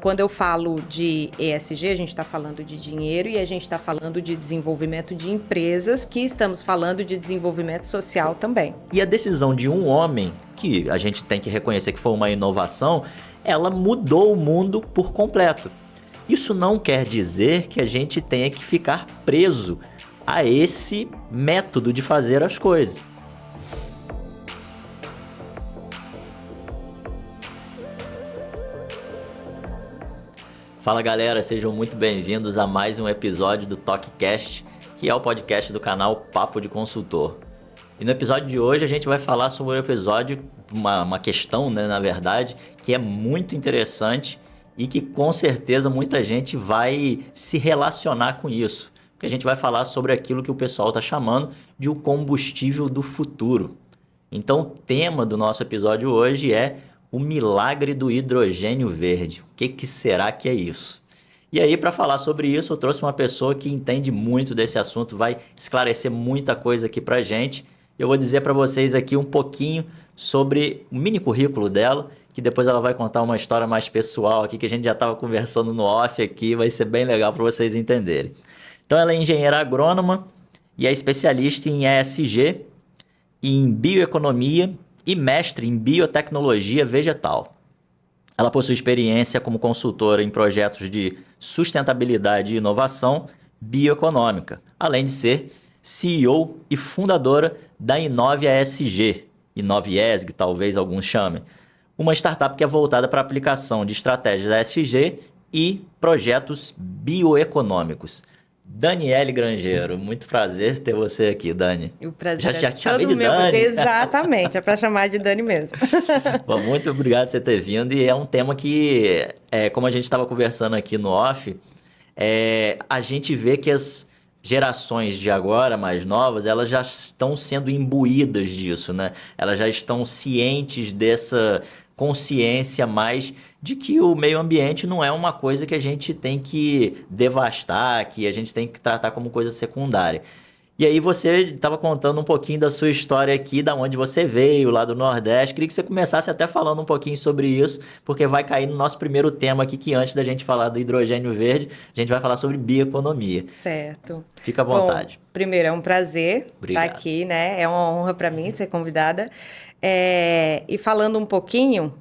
Quando eu falo de ESG, a gente está falando de dinheiro e a gente está falando de desenvolvimento de empresas, que estamos falando de desenvolvimento social também. E a decisão de um homem, que a gente tem que reconhecer que foi uma inovação, ela mudou o mundo por completo. Isso não quer dizer que a gente tenha que ficar preso a esse método de fazer as coisas. Fala galera, sejam muito bem-vindos a mais um episódio do TalkCast, que é o podcast do canal Papo de Consultor. E no episódio de hoje a gente vai falar sobre um episódio, uma questão, na verdade, que é muito interessante e que com certeza muita gente vai se relacionar com isso. Porque a gente vai falar sobre aquilo que o pessoal está chamando de o combustível do futuro. Então o tema do nosso episódio hoje é o milagre do hidrogênio verde. O que será que é isso? E aí, para falar sobre isso, eu trouxe uma pessoa que entende muito desse assunto, vai esclarecer muita coisa aqui para a gente. Eu vou dizer para vocês aqui um pouquinho sobre o mini currículo dela, que depois ela vai contar uma história mais pessoal aqui, que a gente já estava conversando no off aqui, vai ser bem legal para vocês entenderem. Então, ela é engenheira agrônoma e é especialista em ESG, em bioeconomia e mestre em biotecnologia vegetal. Ela possui experiência como consultora em projetos de sustentabilidade e inovação bioeconômica, além de ser CEO e fundadora da Inovia ESG, Inoviesg, talvez alguns chamem, uma startup que é voltada para a aplicação de estratégias ESG e projetos bioeconômicos. Daniele Grangeiro, muito prazer ter você aqui, Dani. O prazer já é te chamei todo de meu. Dani. Exatamente, é para chamar de Dani mesmo. Bom, muito obrigado por você ter vindo. E é um tema que, como a gente estava conversando aqui no off, a gente vê que as gerações de agora, mais novas, elas já estão sendo imbuídas disso, né? Elas já estão cientes dessa consciência mais de que o meio ambiente não é uma coisa que a gente tem que devastar, que a gente tem que tratar como coisa secundária. E aí você estava contando um pouquinho da sua história aqui, da onde você veio, lá do Nordeste. Queria que você começasse até falando um pouquinho sobre isso, porque vai cair no nosso primeiro tema aqui, que antes da gente falar do hidrogênio verde, a gente vai falar sobre bioeconomia. Certo. Fica à vontade. Bom, primeiro, é um prazer estar aqui, né? É uma honra para mim ser convidada. E falando um pouquinho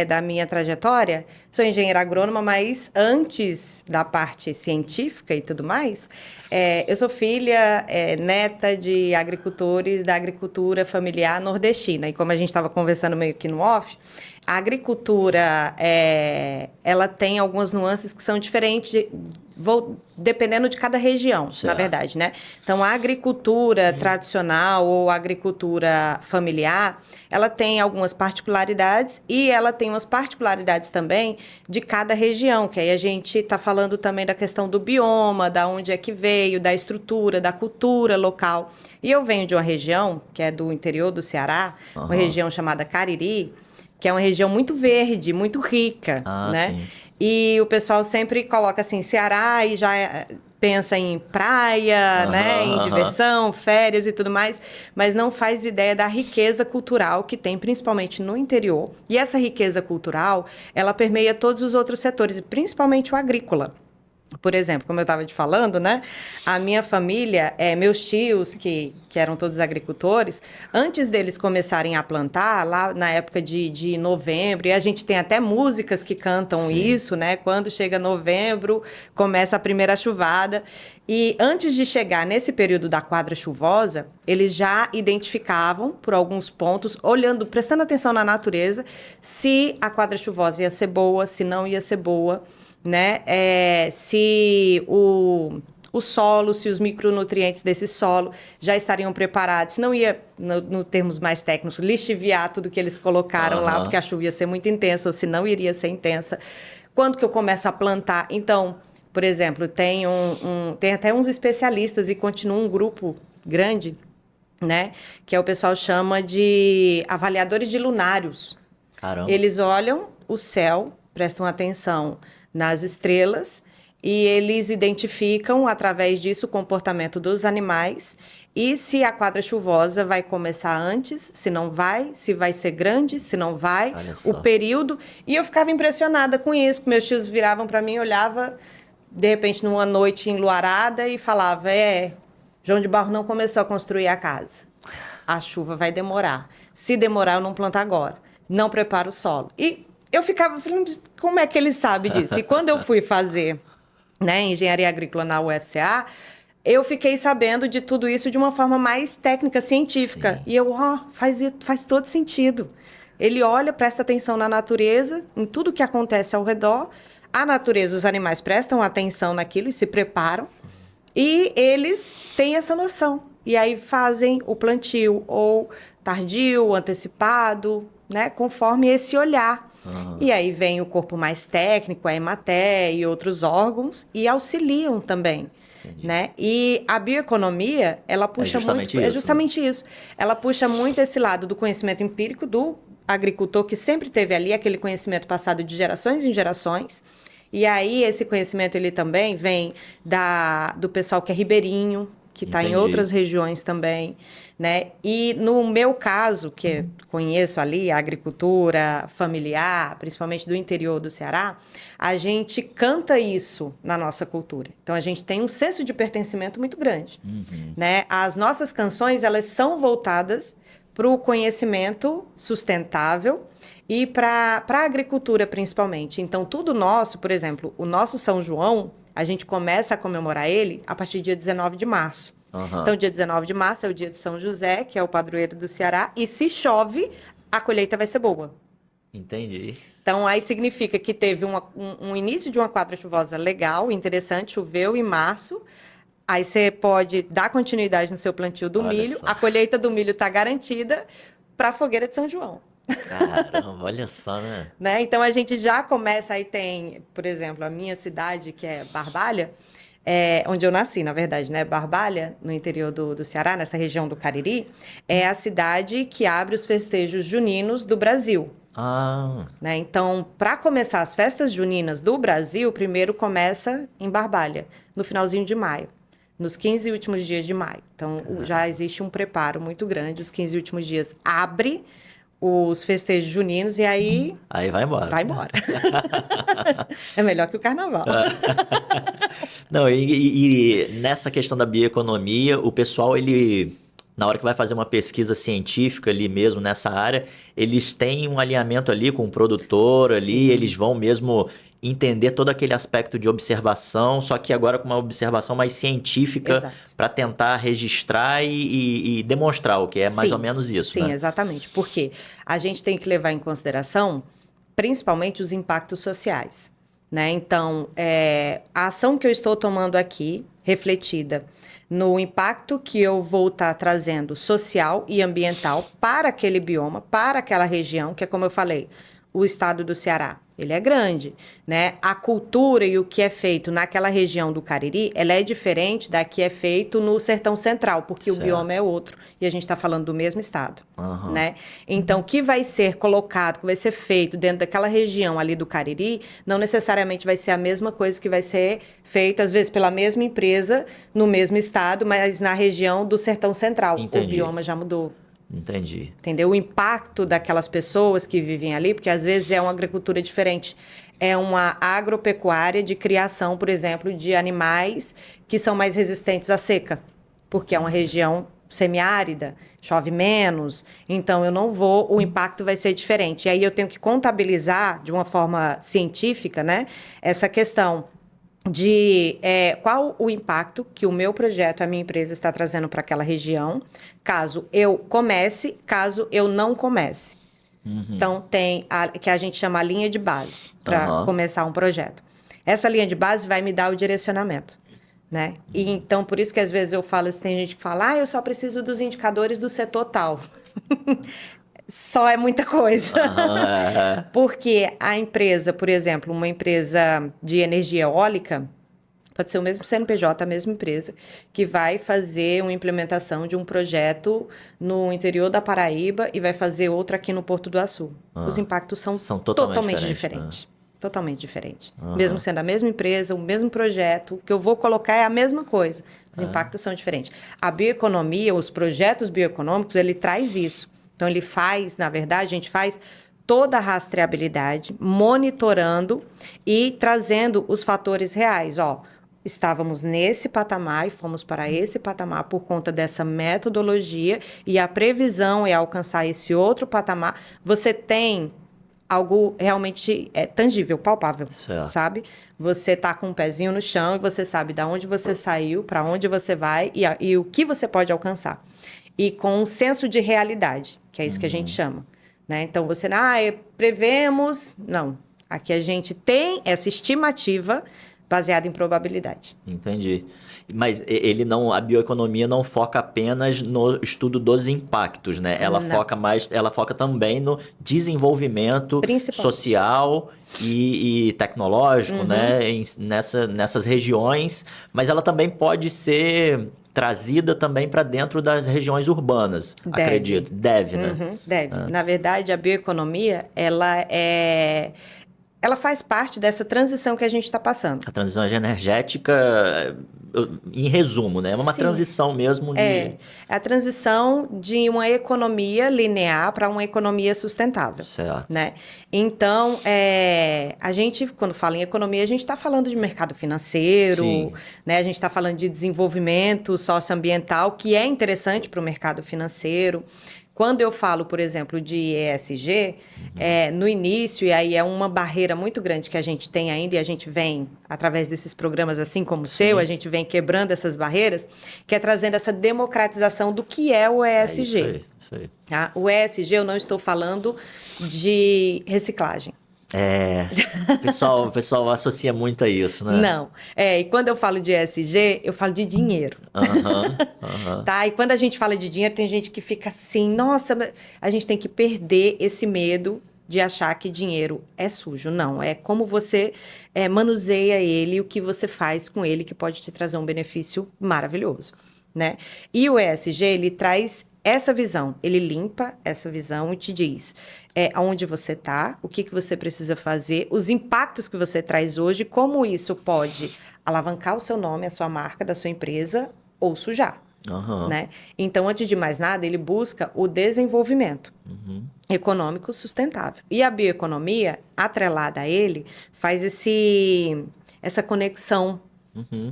da minha trajetória, sou engenheira agrônoma, mas antes da parte científica e tudo mais, eu sou filha, neta de agricultores da agricultura familiar nordestina. E como a gente estava conversando meio que no off, a agricultura, ela tem algumas nuances que são diferentes, dependendo de cada região, certo, na verdade, né? Então, a agricultura tradicional ou a agricultura familiar, ela tem algumas particularidades e ela tem umas particularidades também de cada região, que aí a gente está falando também da questão do bioma, da onde é que veio, da estrutura, da cultura local. E eu venho de uma região, que é do interior do Ceará, uma região chamada Cariri, que é uma região muito verde, muito rica, né? Sim. E o pessoal sempre coloca assim, Ceará, e já pensa em praia, né? Em diversão, férias e tudo mais, mas não faz ideia da riqueza cultural que tem, principalmente no interior. E essa riqueza cultural, ela permeia todos os outros setores, principalmente o agrícola. Por exemplo, como eu estava te falando, né? A minha família, meus tios, que eram todos agricultores, antes deles começarem a plantar, lá na época de novembro, e a gente tem até músicas que cantam isso, né? Quando chega novembro, começa a primeira chuvada. E antes de chegar nesse período da quadra chuvosa, eles já identificavam por alguns pontos, olhando, prestando atenção na natureza, se a quadra chuvosa ia ser boa, se não ia ser boa, né? Se o solo, se os micronutrientes desse solo já estariam preparados, se não ia, no termos mais técnicos, lixiviar tudo que eles colocaram lá, porque a chuva ia ser muito intensa, ou se não iria ser intensa. Quando que eu começo a plantar? Então, por exemplo, tem até uns especialistas e continua um grupo grande, né? Que o pessoal chama de avaliadores de lunários. Caramba. Eles olham o céu, prestam atenção nas estrelas e eles identificam, através disso, o comportamento dos animais e se a quadra chuvosa vai começar antes, se não vai, se vai ser grande, se não vai, o período. E eu ficava impressionada com isso, que meus tios viravam para mim, olhava, de repente, numa noite enluarada e falava, João de Barro não começou a construir a casa. A chuva vai demorar. Se demorar, eu não planto agora. Não preparo o solo. E eu ficava falando, como é que ele sabe disso? E quando eu fui fazer, né, engenharia agrícola na UFCA, eu fiquei sabendo de tudo isso de uma forma mais técnica, científica. Sim. E eu, faz todo sentido. Ele olha, presta atenção na natureza, em tudo que acontece ao redor. A natureza, os animais prestam atenção naquilo e se preparam. E eles têm essa noção. E aí fazem o plantio, ou tardio, antecipado, né, conforme esse olhar. E aí vem o corpo mais técnico, a Emater e outros órgãos, e auxiliam também. Né? E a bioeconomia, ela puxa muito... É justamente isso. Ela puxa muito esse lado do conhecimento empírico do agricultor, que sempre teve ali aquele conhecimento passado de gerações em gerações. E aí esse conhecimento, ele também vem do pessoal que é ribeirinho, que está em outras regiões também, né? E no meu caso, que conheço ali a agricultura familiar, principalmente do interior do Ceará, a gente canta isso na nossa cultura. Então, a gente tem um senso de pertencimento muito grande, né? As nossas canções, elas são voltadas para o conhecimento sustentável e para a agricultura, principalmente. Então, tudo nosso, por exemplo, o nosso São João, a gente começa a comemorar ele a partir do dia 19 de março. Então, dia 19 de março é o dia de São José, que é o padroeiro do Ceará, e se chove, a colheita vai ser boa. Entendi. Então, aí significa que teve um início de uma quadra chuvosa legal, interessante, choveu em março, aí você pode dar continuidade no seu plantio do milho, a colheita do milho está garantida para a fogueira de São João. Caramba, olha só, né? Então, a gente já começa, aí tem, por exemplo, a minha cidade, que é Barbalha, onde eu nasci, na verdade, né? Barbalha, no interior do Ceará, nessa região do Cariri, é a cidade que abre os festejos juninos do Brasil. Né? Então, para começar as festas juninas do Brasil, primeiro começa em Barbalha, no finalzinho de maio, nos 15 últimos dias de maio. Então, já existe um preparo muito grande, os 15 últimos dias abre os festejos juninos e aí... Aí vai embora. Vai embora. É melhor que o carnaval. Não, e nessa questão da bioeconomia, o pessoal, ele, na hora que vai fazer uma pesquisa científica ali mesmo nessa área, eles têm um alinhamento ali com o produtor ali, eles vão mesmo entender todo aquele aspecto de observação, só que agora com uma observação mais científica para tentar registrar e demonstrar o que é mais ou menos isso. Sim, né? Exatamente. Porque a gente tem que levar em consideração principalmente os impactos sociais. Né? Então, a ação que eu estou tomando aqui, refletida no impacto que eu vou estar trazendo social e ambiental para aquele bioma, para aquela região, que é como eu falei, o estado do Ceará. Ele é grande, né? A cultura e o que é feito naquela região do Cariri, ela é diferente da que é feito no Sertão Central, porque o bioma é outro e a gente está falando do mesmo estado, né? Então, o que vai ser colocado, que vai ser feito dentro daquela região ali do Cariri, não necessariamente vai ser a mesma coisa que vai ser feito, às vezes, pela mesma empresa, no mesmo estado, mas na região do Sertão Central. Entendi. O bioma já mudou. Entendi. Entendeu? O impacto daquelas pessoas que vivem ali, porque às vezes é uma agricultura diferente. É uma agropecuária de criação, por exemplo, de animais que são mais resistentes à seca, porque é uma região semiárida, chove menos, então o impacto vai ser diferente. E aí eu tenho que contabilizar de uma forma científica, né, essa questão de qual o impacto que o meu projeto, a minha empresa está trazendo para aquela região, caso eu comece, caso eu não comece. Então, tem que a gente chama a linha de base para começar um projeto. Essa linha de base vai me dar o direcionamento, né? E então, por isso que às vezes eu falo, tem gente que fala, eu só preciso dos indicadores do setor tal. Só é muita coisa. Porque a empresa, por exemplo, uma empresa de energia eólica, pode ser o mesmo CNPJ, a mesma empresa, que vai fazer uma implementação de um projeto no interior da Paraíba e vai fazer outro aqui no Porto do Açu. Os impactos são totalmente diferentes. totalmente diferente. Mesmo sendo a mesma empresa, o mesmo projeto, o que eu vou colocar é a mesma coisa. Os impactos são diferentes. A bioeconomia, os projetos bioeconômicos, ele traz isso. Então, ele faz, na verdade, a gente faz toda a rastreabilidade, monitorando e trazendo os fatores reais. Estávamos nesse patamar e fomos para esse patamar por conta dessa metodologia e a previsão é alcançar esse outro patamar. Você tem algo realmente tangível, palpável, sabe? Você tá com um pezinho no chão e você sabe de onde você saiu, para onde você vai e o que você pode alcançar. E com um senso de realidade, que é isso que a gente chama. Né? Então, você, prevemos... Não, aqui a gente tem essa estimativa baseada em probabilidade. Entendi. Mas a bioeconomia não foca apenas no estudo dos impactos, né? Ela foca também no desenvolvimento social e tecnológico, né? Nessas regiões, mas ela também pode ser trazida também para dentro das regiões urbanas, acredito. Deve, né? Deve. Na verdade, a bioeconomia, ela faz parte dessa transição que a gente está passando. A transição energética, em resumo, né? É uma transição mesmo de... É a transição de uma economia linear para uma economia sustentável. Certo. Né? Então, a gente, quando fala em economia, a gente está falando de mercado financeiro, né? A gente está falando de desenvolvimento socioambiental, que é interessante para o mercado financeiro. Quando eu falo, por exemplo, de ESG, no início, e aí é uma barreira muito grande que a gente tem ainda, e a gente vem, através desses programas assim como o seu, a gente vem quebrando essas barreiras, que é trazendo essa democratização do que é o ESG. Isso aí. Tá? O ESG, eu não estou falando de reciclagem. O pessoal associa muito a isso, né? Não. E quando eu falo de ESG, eu falo de dinheiro. Tá? E quando a gente fala de dinheiro, tem gente que fica assim, nossa, a gente tem que perder esse medo de achar que dinheiro é sujo. Não, é como você manuseia ele e o que você faz com ele que pode te trazer um benefício maravilhoso, né? E o ESG, ele traz essa visão, ele limpa essa visão e te diz aonde você está, o que você precisa fazer, os impactos que você traz hoje, como isso pode alavancar o seu nome, a sua marca, da sua empresa ou sujar. Né? Então, antes de mais nada, ele busca o desenvolvimento econômico sustentável. E a bioeconomia, atrelada a ele, faz essa conexão,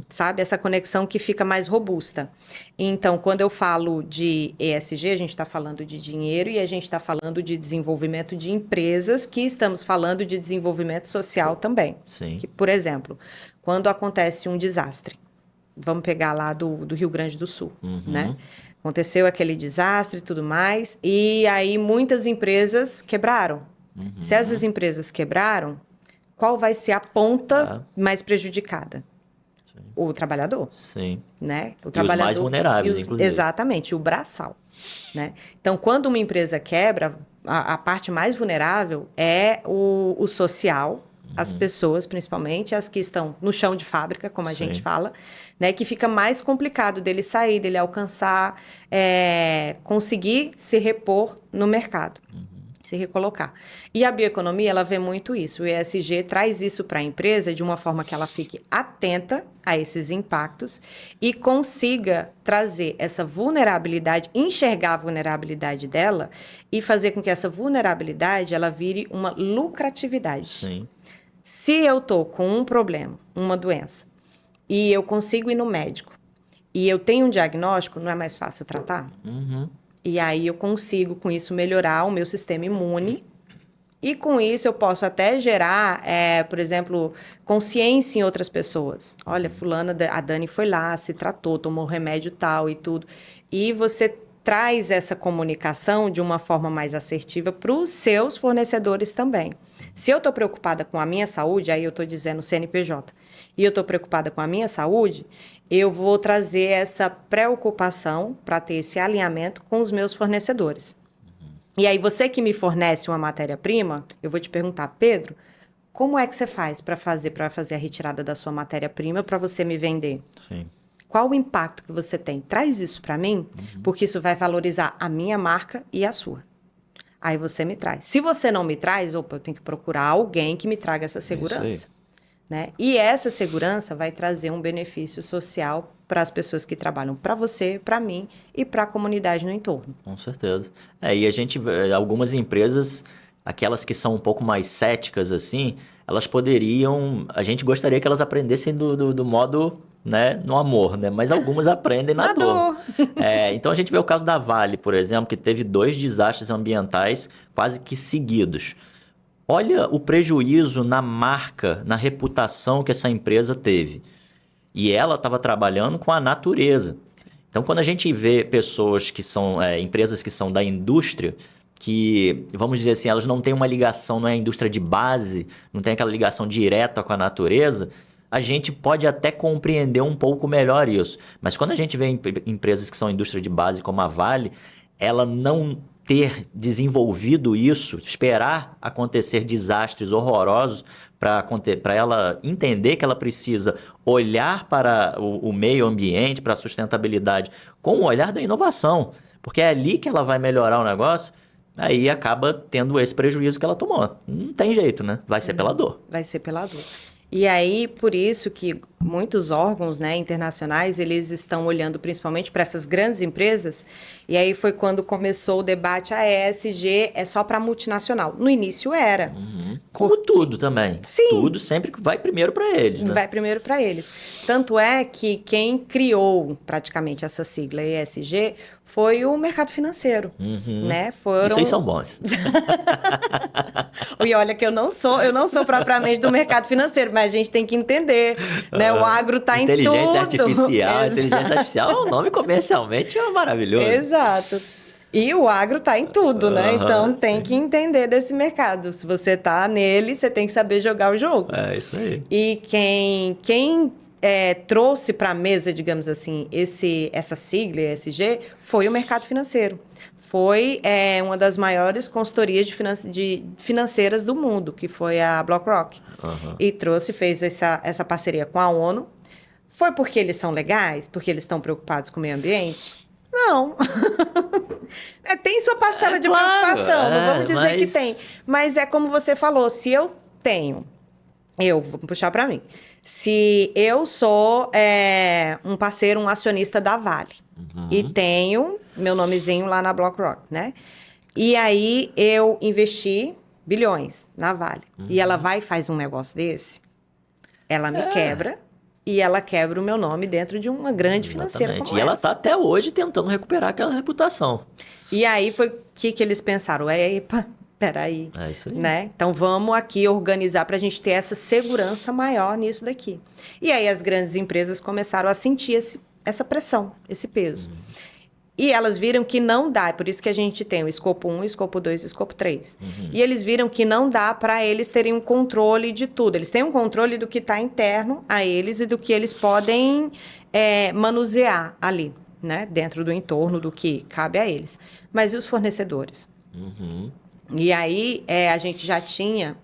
sabe? Essa conexão que fica mais robusta. Então, quando eu falo de ESG, a gente está falando de dinheiro e a gente está falando de desenvolvimento de empresas, que estamos falando de desenvolvimento social também. Sim. Que, por exemplo, quando acontece um desastre, vamos pegar lá do Rio Grande do Sul, né? Aconteceu aquele desastre e tudo mais, e aí muitas empresas quebraram. Se essas empresas quebraram, qual vai ser a ponta mais prejudicada? O trabalhador. Sim. Né? O trabalhador, os mais vulneráveis, inclusive. Exatamente, o braçal. Né? Então, quando uma empresa quebra, a parte mais vulnerável é o social, as pessoas, principalmente, as que estão no chão de fábrica, como a gente fala, né? Que fica mais complicado dele sair, dele alcançar, conseguir se repor no mercado. Se recolocar. E a bioeconomia, ela vê muito isso. O ESG traz isso para a empresa de uma forma que ela fique atenta a esses impactos e consiga trazer essa vulnerabilidade, enxergar a vulnerabilidade dela e fazer com que essa vulnerabilidade ela vire uma lucratividade. Sim. Se eu estou com um problema, uma doença, e eu consigo ir no médico, e eu tenho um diagnóstico, não é mais fácil tratar? E aí eu consigo, com isso, melhorar o meu sistema imune. E com isso eu posso até gerar, por exemplo, consciência em outras pessoas. Olha, fulana, a Dani foi lá, se tratou, tomou remédio tal e tudo. E você traz essa comunicação de uma forma mais assertiva para os seus fornecedores também. Se eu estou preocupada com a minha saúde, aí eu estou dizendo CNPJ, e eu estou preocupada com a minha saúde, eu vou trazer essa preocupação para ter esse alinhamento com os meus fornecedores. E aí, você que me fornece uma matéria-prima, eu vou te perguntar, Pedro, como é que você faz para fazer a retirada da sua matéria-prima para você me vender? Sim. Qual o impacto que você tem? Traz isso para mim, porque isso vai valorizar a minha marca e a sua. Aí você me traz. Se você não me traz, opa, eu tenho que procurar alguém que me traga essa segurança. Né? E essa segurança vai trazer um benefício social para as pessoas que trabalham para você, para mim e para a comunidade no entorno. Com certeza. E a gente, algumas empresas, aquelas que são um pouco mais céticas assim, elas poderiam, a gente gostaria que elas aprendessem do modo, né, no amor, né? Mas algumas aprendem na dor. Então a gente vê o caso da Vale, por exemplo, que teve 2 desastres ambientais quase que seguidos. Olha o prejuízo na marca, na reputação que essa empresa teve. E ela estava trabalhando com a natureza. Então, quando a gente vê pessoas que são, empresas que são da indústria, que, vamos dizer assim, elas não têm uma ligação, não é a indústria de base, não tem aquela ligação direta com a natureza, a gente pode até compreender um pouco melhor isso. Mas quando a gente vê empresas que são indústria de base, como a Vale, ela não ter desenvolvido isso, esperar acontecer desastres horrorosos para ela entender que ela precisa olhar para o meio ambiente, para a sustentabilidade, com o olhar da inovação, porque é ali que ela vai melhorar o negócio, aí acaba tendo esse prejuízo que ela tomou. Não tem jeito, né? Vai ser pela dor. Vai ser pela dor. E aí, por isso que muitos órgãos, né, internacionais, eles estão olhando principalmente para essas grandes empresas, e aí foi quando começou o debate, a ESG é só para multinacional. No início era. Como tudo também. Sim. Tudo sempre vai primeiro para eles, né? Vai primeiro para eles. Tanto é que quem criou praticamente essa sigla ESG foi o mercado financeiro, né? Isso aí são bons. E olha que eu não sou propriamente do mercado financeiro, mas a gente tem que entender, né? O agro está em tudo. Inteligência artificial é um nome comercialmente maravilhoso. Exato. E o agro está em tudo, né? Então tem que entender desse mercado. Se você está nele, você tem que saber jogar o jogo. É isso aí. E quem trouxe para a mesa, digamos assim, essa sigla ESG foi o mercado financeiro. Foi uma das maiores consultorias financeiras do mundo, que foi a BlackRock. E fez essa parceria com a ONU. Foi porque eles são legais? Porque eles estão preocupados com o meio ambiente? Não. Tem sua parcela de preocupação, não vamos dizer que tem. Mas é como você falou, se eu vou puxar para mim. Se eu sou um parceiro, um acionista da Vale, e tenho meu nomezinho lá na BlackRock, né? E aí eu investi bilhões na Vale. E ela vai e faz um negócio desse, ela me quebra. E ela quebra o meu nome dentro de uma grande financeira como essa. E ela está até hoje tentando recuperar aquela reputação. E aí foi o que eles pensaram? Epa, peraí. É isso aí. Né? Então vamos aqui organizar para a gente ter essa segurança maior nisso daqui. E aí as grandes empresas começaram a sentir essa pressão, esse peso. E elas viram que não dá, é por isso que a gente tem o escopo 1, escopo 2 e escopo 3. E eles viram que não dá para eles terem um controle de tudo. Eles têm um controle do que está interno a eles e do que eles podem manusear ali, né? Dentro do entorno do que cabe a eles. Mas e os fornecedores? E aí a gente já tinha,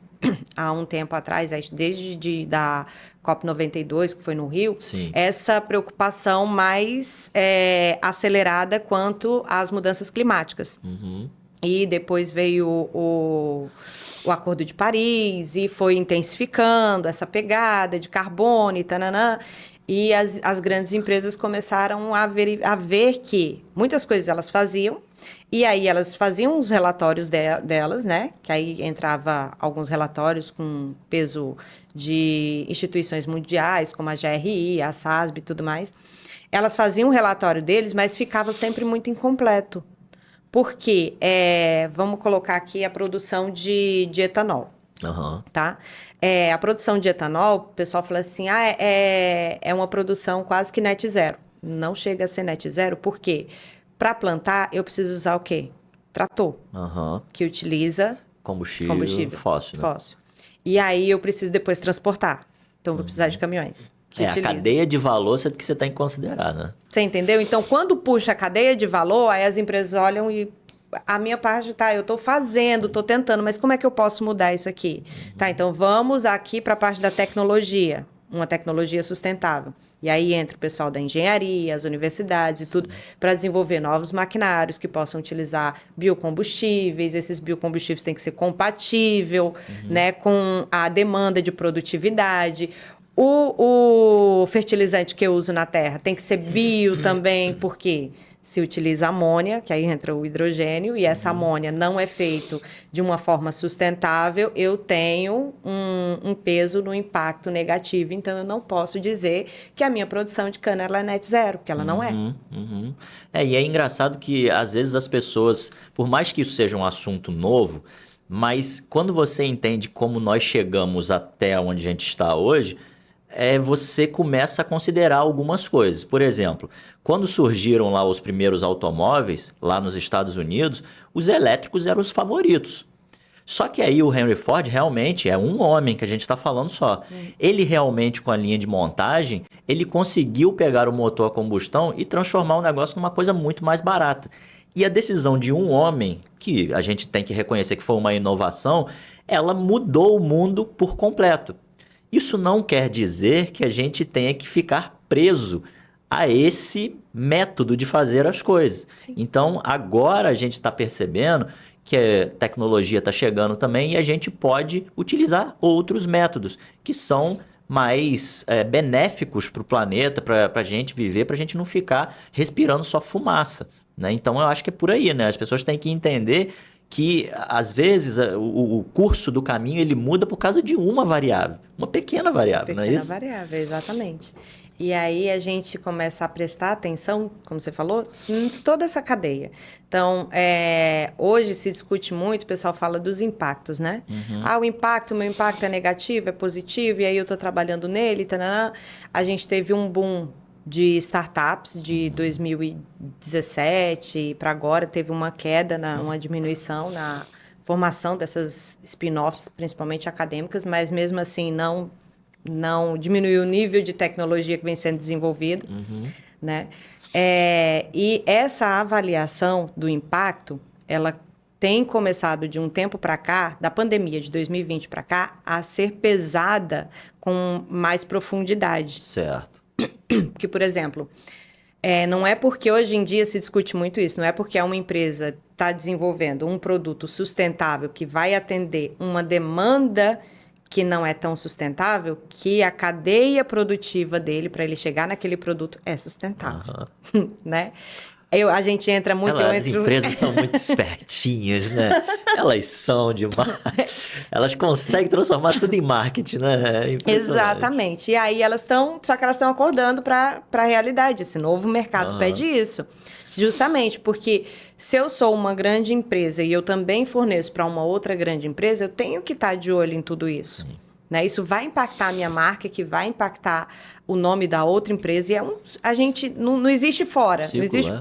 há um tempo atrás, desde da COP92, que foi no Rio, essa preocupação mais acelerada quanto às mudanças climáticas. E depois veio o Acordo de Paris e foi intensificando essa pegada de carbono e tananã. E as grandes empresas começaram a ver que muitas coisas elas faziam, e aí elas faziam os relatórios delas, né? Que aí entrava alguns relatórios com peso de instituições mundiais, como a GRI, a SASB e tudo mais. Elas faziam o relatório deles, mas ficava sempre muito incompleto. Porque, vamos colocar aqui a produção de etanol. Tá? A produção de etanol, o pessoal fala assim, é uma produção quase que net zero. Não chega a ser net zero, porque para plantar eu preciso usar o quê? Trator, que utiliza combustível fóssil. Né? E aí eu preciso depois transportar. Então eu vou precisar de caminhões. A cadeia de valor que você tem que considerar, né? Você entendeu? Então, quando puxa a cadeia de valor, aí as empresas olham e a minha parte, eu estou fazendo, estou tentando, mas como é que eu posso mudar isso aqui? Tá, então vamos aqui para a parte da tecnologia. uma tecnologia sustentável. E aí entra o pessoal da engenharia, as universidades e tudo, para desenvolver novos maquinários que possam utilizar biocombustíveis. Esses biocombustíveis têm que ser compatível, né, com a demanda de produtividade. O fertilizante que eu uso na terra tem que ser bio também, porque se utiliza amônia, que aí entra o hidrogênio, e essa amônia não é feito de uma forma sustentável, eu tenho um peso no impacto negativo, então eu não posso dizer que a minha produção de cana ela é net zero, porque ela não é. E é engraçado que às vezes as pessoas, por mais que isso seja um assunto novo, mas quando você entende como nós chegamos até onde a gente está hoje, você começa a considerar algumas coisas. Por exemplo, quando surgiram lá os primeiros automóveis, lá nos Estados Unidos, os elétricos eram os favoritos. Só que aí o Henry Ford realmente é um homem que a gente está falando só. Ele realmente, com a linha de montagem, ele conseguiu pegar o motor a combustão e transformar o negócio numa coisa muito mais barata. E a decisão de um homem, que a gente tem que reconhecer que foi uma inovação, ela mudou o mundo por completo. Isso não quer dizer que a gente tenha que ficar preso a esse método de fazer as coisas. Sim. Então, agora a gente está percebendo que a tecnologia está chegando também e a gente pode utilizar outros métodos que são mais benéficos para o planeta, para a gente viver, para a gente não ficar respirando só fumaça, né? Então, eu acho que é por aí, né? As pessoas têm que entender que, às vezes, o curso do caminho ele muda por causa de uma variável, uma pequena variável, não é isso? Pequena variável, exatamente. E aí a gente começa a prestar atenção, como você falou, em toda essa cadeia. Então, hoje se discute muito, o pessoal fala dos impactos, né? O impacto, meu impacto é negativo, é positivo, e aí eu estou trabalhando nele, tanana. A gente teve um boom de startups de 2017 para agora, teve uma queda, uma diminuição na formação dessas spin-offs, principalmente acadêmicas, mas mesmo assim não diminuiu o nível de tecnologia que vem sendo desenvolvido, né? E essa avaliação do impacto, ela tem começado de um tempo para cá, da pandemia de 2020 para cá, a ser pesada com mais profundidade. Certo. Porque, por exemplo, não é porque hoje em dia se discute muito isso, não é porque uma empresa está desenvolvendo um produto sustentável que vai atender uma demanda que não é tão sustentável, que a cadeia produtiva dele, para ele chegar naquele produto, é sustentável, né? A gente entra muito... As empresas são muito espertinhas, né? Elas são demais. Elas conseguem transformar tudo em marketing, né? Exatamente. E aí só que elas estão acordando para a realidade. Esse novo mercado pede isso. Justamente porque se eu sou uma grande empresa e eu também forneço para uma outra grande empresa, eu tenho que estar de olho em tudo isso. Né? Isso vai impactar a minha marca, que vai impactar o nome da outra empresa. E a gente não existe fora,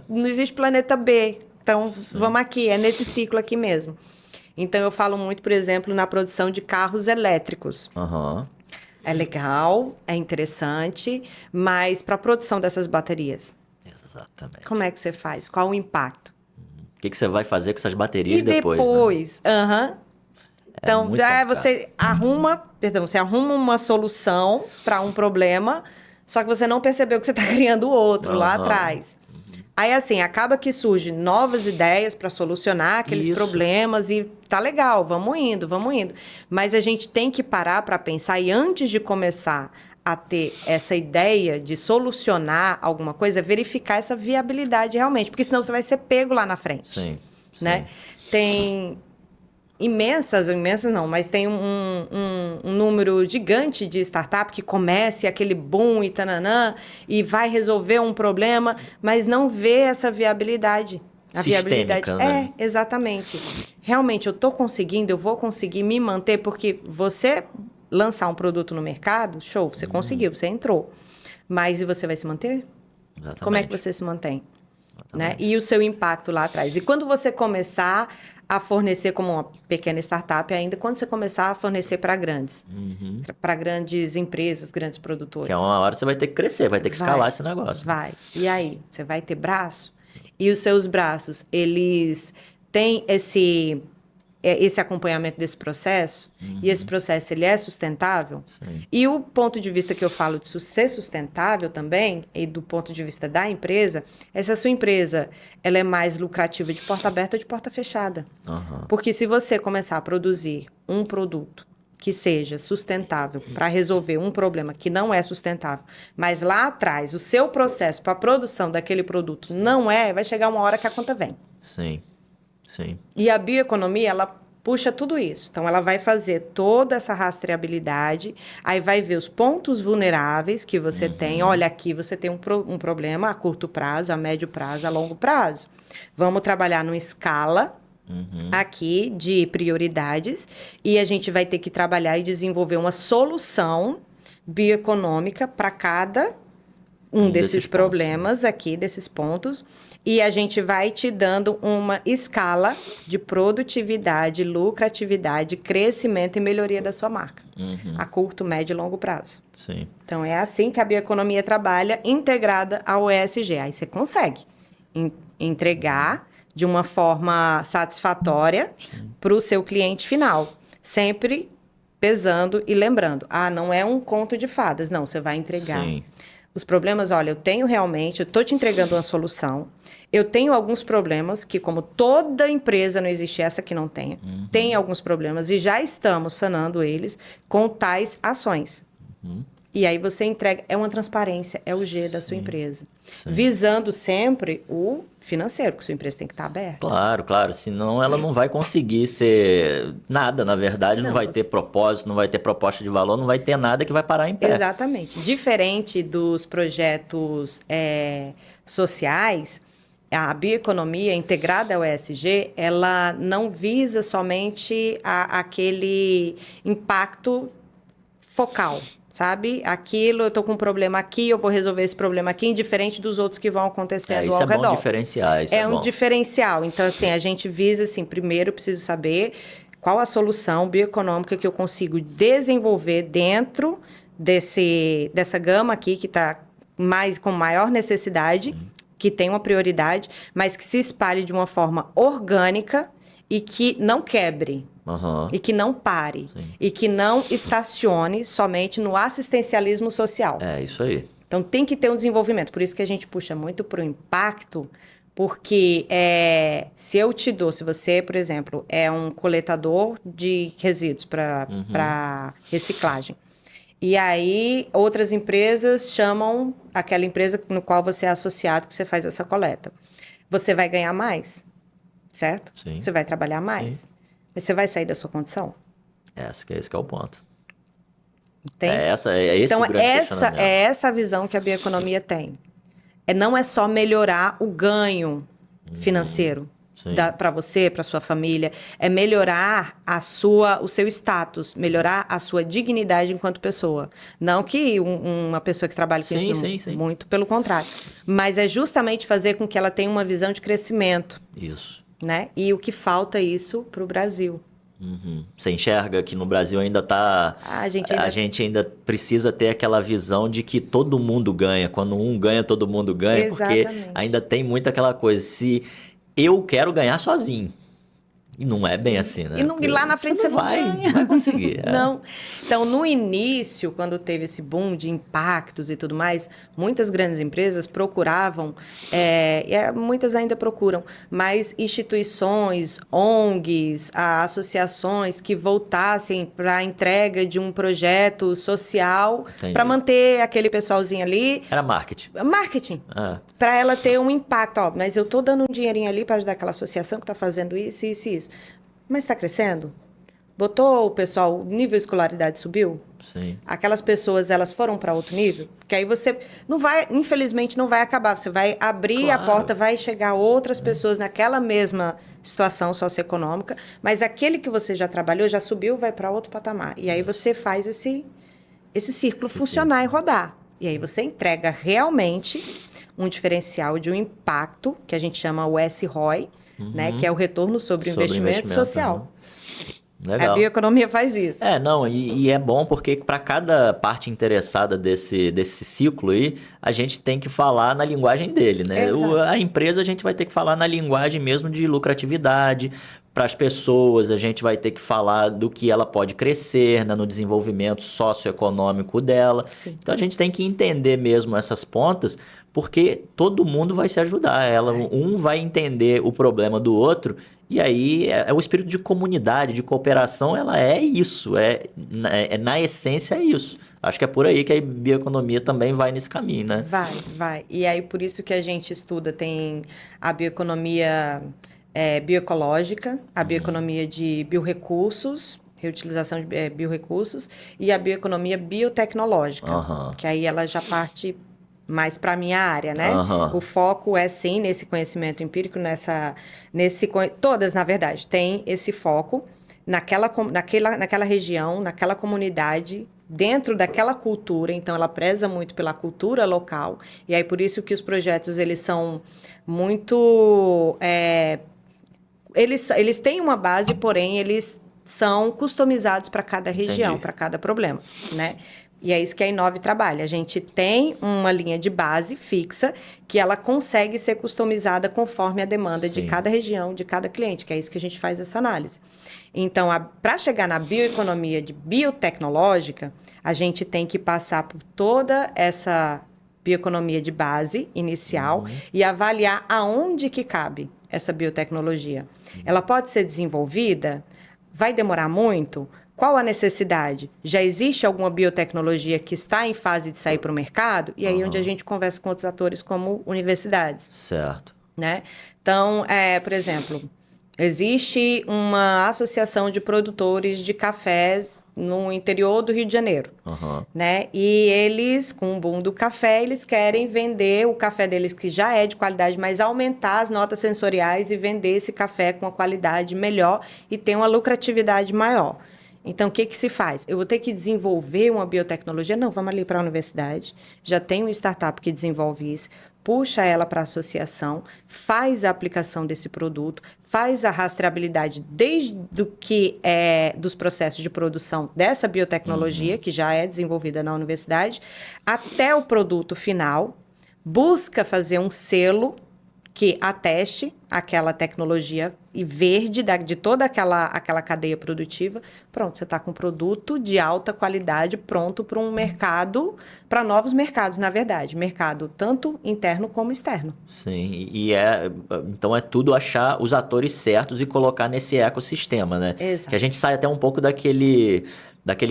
não existe planeta B. Então, vamos aqui, é nesse ciclo aqui mesmo. Então, eu falo muito, por exemplo, na produção de carros elétricos. É legal, é interessante, mas para a produção dessas baterias... Exatamente. Como é que você faz? Qual o impacto? O que você vai fazer com essas baterias depois? Né? Então, você arruma uma solução para um problema, só que você não percebeu que você está criando outro lá atrás. Aí, assim, acaba que surgem novas ideias para solucionar aqueles problemas e tá legal, vamos indo. Mas a gente tem que parar para pensar e antes de começar a ter essa ideia de solucionar alguma coisa, verificar essa viabilidade realmente, porque senão você vai ser pego lá na frente. Né? Tem imensas não, mas tem um número gigante de startup que começa aquele boom e tananã, e vai resolver um problema, mas não vê essa viabilidade. A viabilidade né? Exatamente. Realmente, eu vou conseguir me manter, porque você lançar um produto no mercado, show, você conseguiu, você entrou. Mas e você vai se manter? Exatamente. Como é que você se mantém? Né? E o seu impacto lá atrás. E quando você começar a fornecer como uma pequena startup, ainda quando você começar a fornecer para grandes empresas, grandes produtores. Que é uma hora você vai ter que crescer, vai ter que escalar esse negócio. Vai. E aí? Você vai ter braço? E os seus braços, eles têm esse acompanhamento desse processo, e esse processo ele é sustentável, e o ponto de vista que eu falo de ser sustentável também, e do ponto de vista da empresa, é se a sua empresa ela é mais lucrativa de porta aberta ou de porta fechada. Porque se você começar a produzir um produto que seja sustentável para resolver um problema que não é sustentável, mas lá atrás o seu processo para a produção daquele produto não vai chegar uma hora que a conta vem. Sim. E a bioeconomia, ela puxa tudo isso. Então, ela vai fazer toda essa rastreabilidade, aí vai ver os pontos vulneráveis que você tem. Olha, aqui você tem um problema a curto prazo, a médio prazo, a longo prazo. Vamos trabalhar numa escala aqui de prioridades e a gente vai ter que trabalhar e desenvolver uma solução bioeconômica para cada um desses problemas aqui, desses pontos. E a gente vai te dando uma escala de produtividade, lucratividade, crescimento e melhoria da sua marca. A curto, médio e longo prazo. Sim. Então, é assim que a bioeconomia trabalha, integrada ao ESG. Aí você consegue entregar de uma forma satisfatória para o seu cliente final. Sempre pesando e lembrando. Não é um conto de fadas. Não, você vai entregar. Sim. Os problemas, olha, eu estou te entregando uma solução. Eu tenho alguns problemas que, como toda empresa, não existe essa que não tenha. Tem alguns problemas e já estamos sanando eles com tais ações. E aí você entrega, é uma transparência, é o G da sua empresa. Visando sempre o financeiro, que sua empresa tem que estar aberta. Claro. Senão ela não vai conseguir ser nada, na verdade. Não vai ter propósito, não vai ter proposta de valor, não vai ter nada que vai parar em pé. Exatamente. Diferente dos projetos sociais, a bioeconomia integrada ao ESG, ela não visa somente aquele impacto focal, sabe? Aquilo, eu tô com um problema aqui, eu vou resolver esse problema aqui, indiferente dos outros que vão acontecendo ao redor. Isso é bom diferenciar, isso é bom. Um diferencial. Então, assim, a gente visa, assim, primeiro eu preciso saber qual a solução bioeconômica que eu consigo desenvolver dentro dessa gama aqui, que está com maior necessidade, que tem uma prioridade, mas que se espalhe de uma forma orgânica e que não quebre. E que não pare. E que não estacione somente no assistencialismo social. É, isso aí. Então, tem que ter um desenvolvimento. Por isso que a gente puxa muito para o impacto, porque se você, por exemplo, é um coletador de resíduos para reciclagem, e aí outras empresas chamam aquela empresa no qual você é associado, que você faz essa coleta. Você vai ganhar mais, certo? Sim. Você vai trabalhar mais. Sim. Mas você vai sair da sua condição? Esse que é o ponto. Entende? Então, é essa a visão que a bioeconomia tem. Não é só melhorar o ganho financeiro para você, para sua família. É melhorar o seu status, melhorar a sua dignidade enquanto pessoa. Não que uma pessoa que trabalha com isso, muito pelo contrário. Mas é justamente fazer com que ela tenha uma visão de crescimento. Isso. Né? E o que falta isso para o Brasil. Você enxerga que no Brasil ainda está... A gente ainda precisa ter aquela visão de que todo mundo ganha. Quando um ganha, todo mundo ganha. Exatamente. Porque ainda tem muito aquela coisa. Se eu quero ganhar sozinho. E não é bem assim, né? E lá na frente você não vai conseguir. Não. Então, no início, quando teve esse boom de impactos e tudo mais, muitas grandes empresas procuravam, muitas ainda procuram, mas instituições, ONGs, associações que voltassem para a entrega de um projeto social para manter aquele pessoalzinho ali. Era marketing. Marketing. Para ela ter um impacto. Mas eu estou dando um dinheirinho ali para ajudar aquela associação que está fazendo isso, isso e isso. Mas está crescendo? Botou o pessoal, o nível de escolaridade subiu? Sim. Aquelas pessoas, elas foram para outro nível? Porque aí você não vai, infelizmente, não vai acabar. Você vai abrir a porta, vai chegar outras pessoas naquela mesma situação socioeconômica, mas aquele que você já trabalhou, já subiu, vai para outro patamar. E aí você faz esse círculo funcionar e rodar. E aí você entrega realmente um diferencial de um impacto, que a gente chama o SROI, né, que é o retorno sobre o investimento social. Legal. A bioeconomia faz isso. E é bom porque para cada parte interessada desse ciclo aí, a gente tem que falar na linguagem dele, né? A empresa a gente vai ter que falar na linguagem mesmo de lucratividade, para as pessoas, a gente vai ter que falar do que ela pode crescer, né, no desenvolvimento socioeconômico dela. Sim. Então a gente tem que entender mesmo essas pontas, porque todo mundo vai se ajudar. Um vai entender o problema do outro, e aí o espírito de comunidade, de cooperação, ela é isso, na essência é isso. Acho que é por aí que a bioeconomia também vai nesse caminho, né? Vai. E aí, por isso que a gente estuda, tem a bioeconomia bioecológica, a bioeconomia de biorrecursos, reutilização de biorrecursos, e a bioeconomia biotecnológica, que aí ela já parte mais para a minha área, né? O foco é, sim, nesse conhecimento empírico, todas, na verdade, tem esse foco naquela região, naquela comunidade, dentro daquela cultura. Então, ela preza muito pela cultura local, e aí por isso que os projetos, eles são muito... Eles têm uma base, porém, eles são customizados para cada região, para cada problema, né? E é isso que a Inove trabalha. A gente tem uma linha de base fixa que ela consegue ser customizada conforme a demanda de cada região, de cada cliente, que é isso que a gente faz essa análise. Então, para chegar na bioeconomia de biotecnológica, a gente tem que passar por toda essa bioeconomia de base inicial e avaliar aonde que cabe essa biotecnologia. Ela pode ser desenvolvida? Vai demorar muito? Qual a necessidade? Já existe alguma biotecnologia que está em fase de sair para o mercado? E aí onde a gente conversa com outros atores como universidades. Certo. Né? Então, por exemplo, existe uma associação de produtores de cafés no interior do Rio de Janeiro. Né? E eles, com o boom do café, eles querem vender o café deles, que já é de qualidade, mas aumentar as notas sensoriais e vender esse café com uma qualidade melhor e ter uma lucratividade maior. Então, o que se faz? Eu vou ter que desenvolver uma biotecnologia? Não, vamos ali para a universidade. Já tem uma startup que desenvolve isso. Puxa ela para a associação, faz a aplicação desse produto, faz a rastreabilidade desde dos processos de produção dessa biotecnologia, que já é desenvolvida na universidade, até o produto final, busca fazer um selo que ateste aquela tecnologia e verde de toda aquela cadeia produtiva. Pronto, você está com um produto de alta qualidade pronto para um mercado, para novos mercados, na verdade. Mercado tanto interno como externo. Sim, então é tudo achar os atores certos e colocar nesse ecossistema, né? Exato. Que a gente sai até um pouco daquele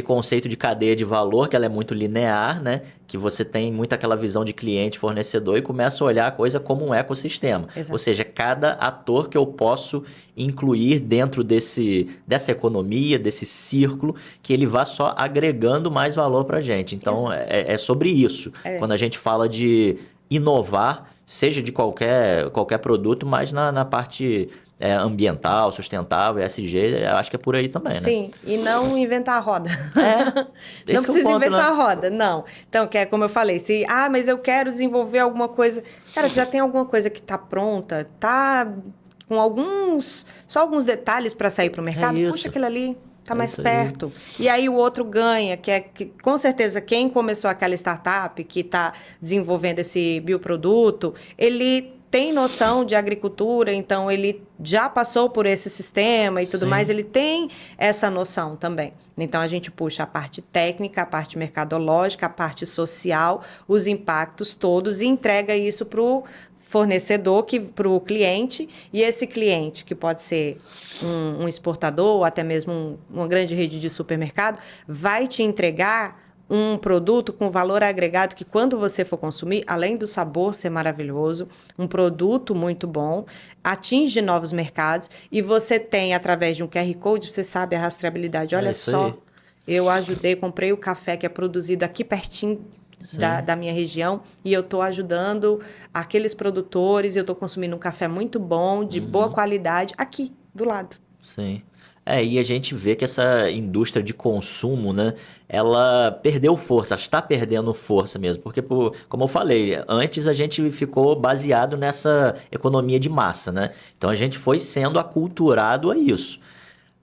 conceito de cadeia de valor, que ela é muito linear, né? Que você tem muito aquela visão de cliente, fornecedor e começa a olhar a coisa como um ecossistema. Exato. Ou seja, cada ator que eu posso incluir dentro dessa economia, desse círculo, que ele vá só agregando mais valor para a gente. Então, é sobre isso. Quando a gente fala de inovar, seja de qualquer produto, mas na parte... ambiental, sustentável, ESG, acho que é por aí também, né? Sim, e não inventar a roda. Não precisa inventar a roda, não. Então, que é como eu falei, mas eu quero desenvolver alguma coisa... Cara, você já tem alguma coisa que está pronta, está com só alguns detalhes para sair para o mercado, puxa aquilo ali, está mais perto. E aí o outro ganha, que com certeza quem começou aquela startup que está desenvolvendo esse bioproduto, ele tem noção de agricultura, então ele já passou por esse sistema e tudo mais, ele tem essa noção também. Então, a gente puxa a parte técnica, a parte mercadológica, a parte social, os impactos todos e entrega isso para o fornecedor, para o cliente, e esse cliente, que pode ser um exportador ou até mesmo uma grande rede de supermercado, vai te entregar um produto com valor agregado que quando você for consumir, além do sabor ser maravilhoso, um produto muito bom, atinge novos mercados e você tem, através de um QR Code, você sabe a rastreabilidade. Olha só, eu ajudei, comprei o café que é produzido aqui pertinho da minha região e eu estou ajudando aqueles produtores, eu estou consumindo um café muito bom, de boa qualidade, aqui, do lado. Sim. E a gente vê que essa indústria de consumo, né, ela perdeu força, está perdendo força mesmo, porque, como eu falei, antes a gente ficou baseado nessa economia de massa, né? Então a gente foi sendo aculturado a isso.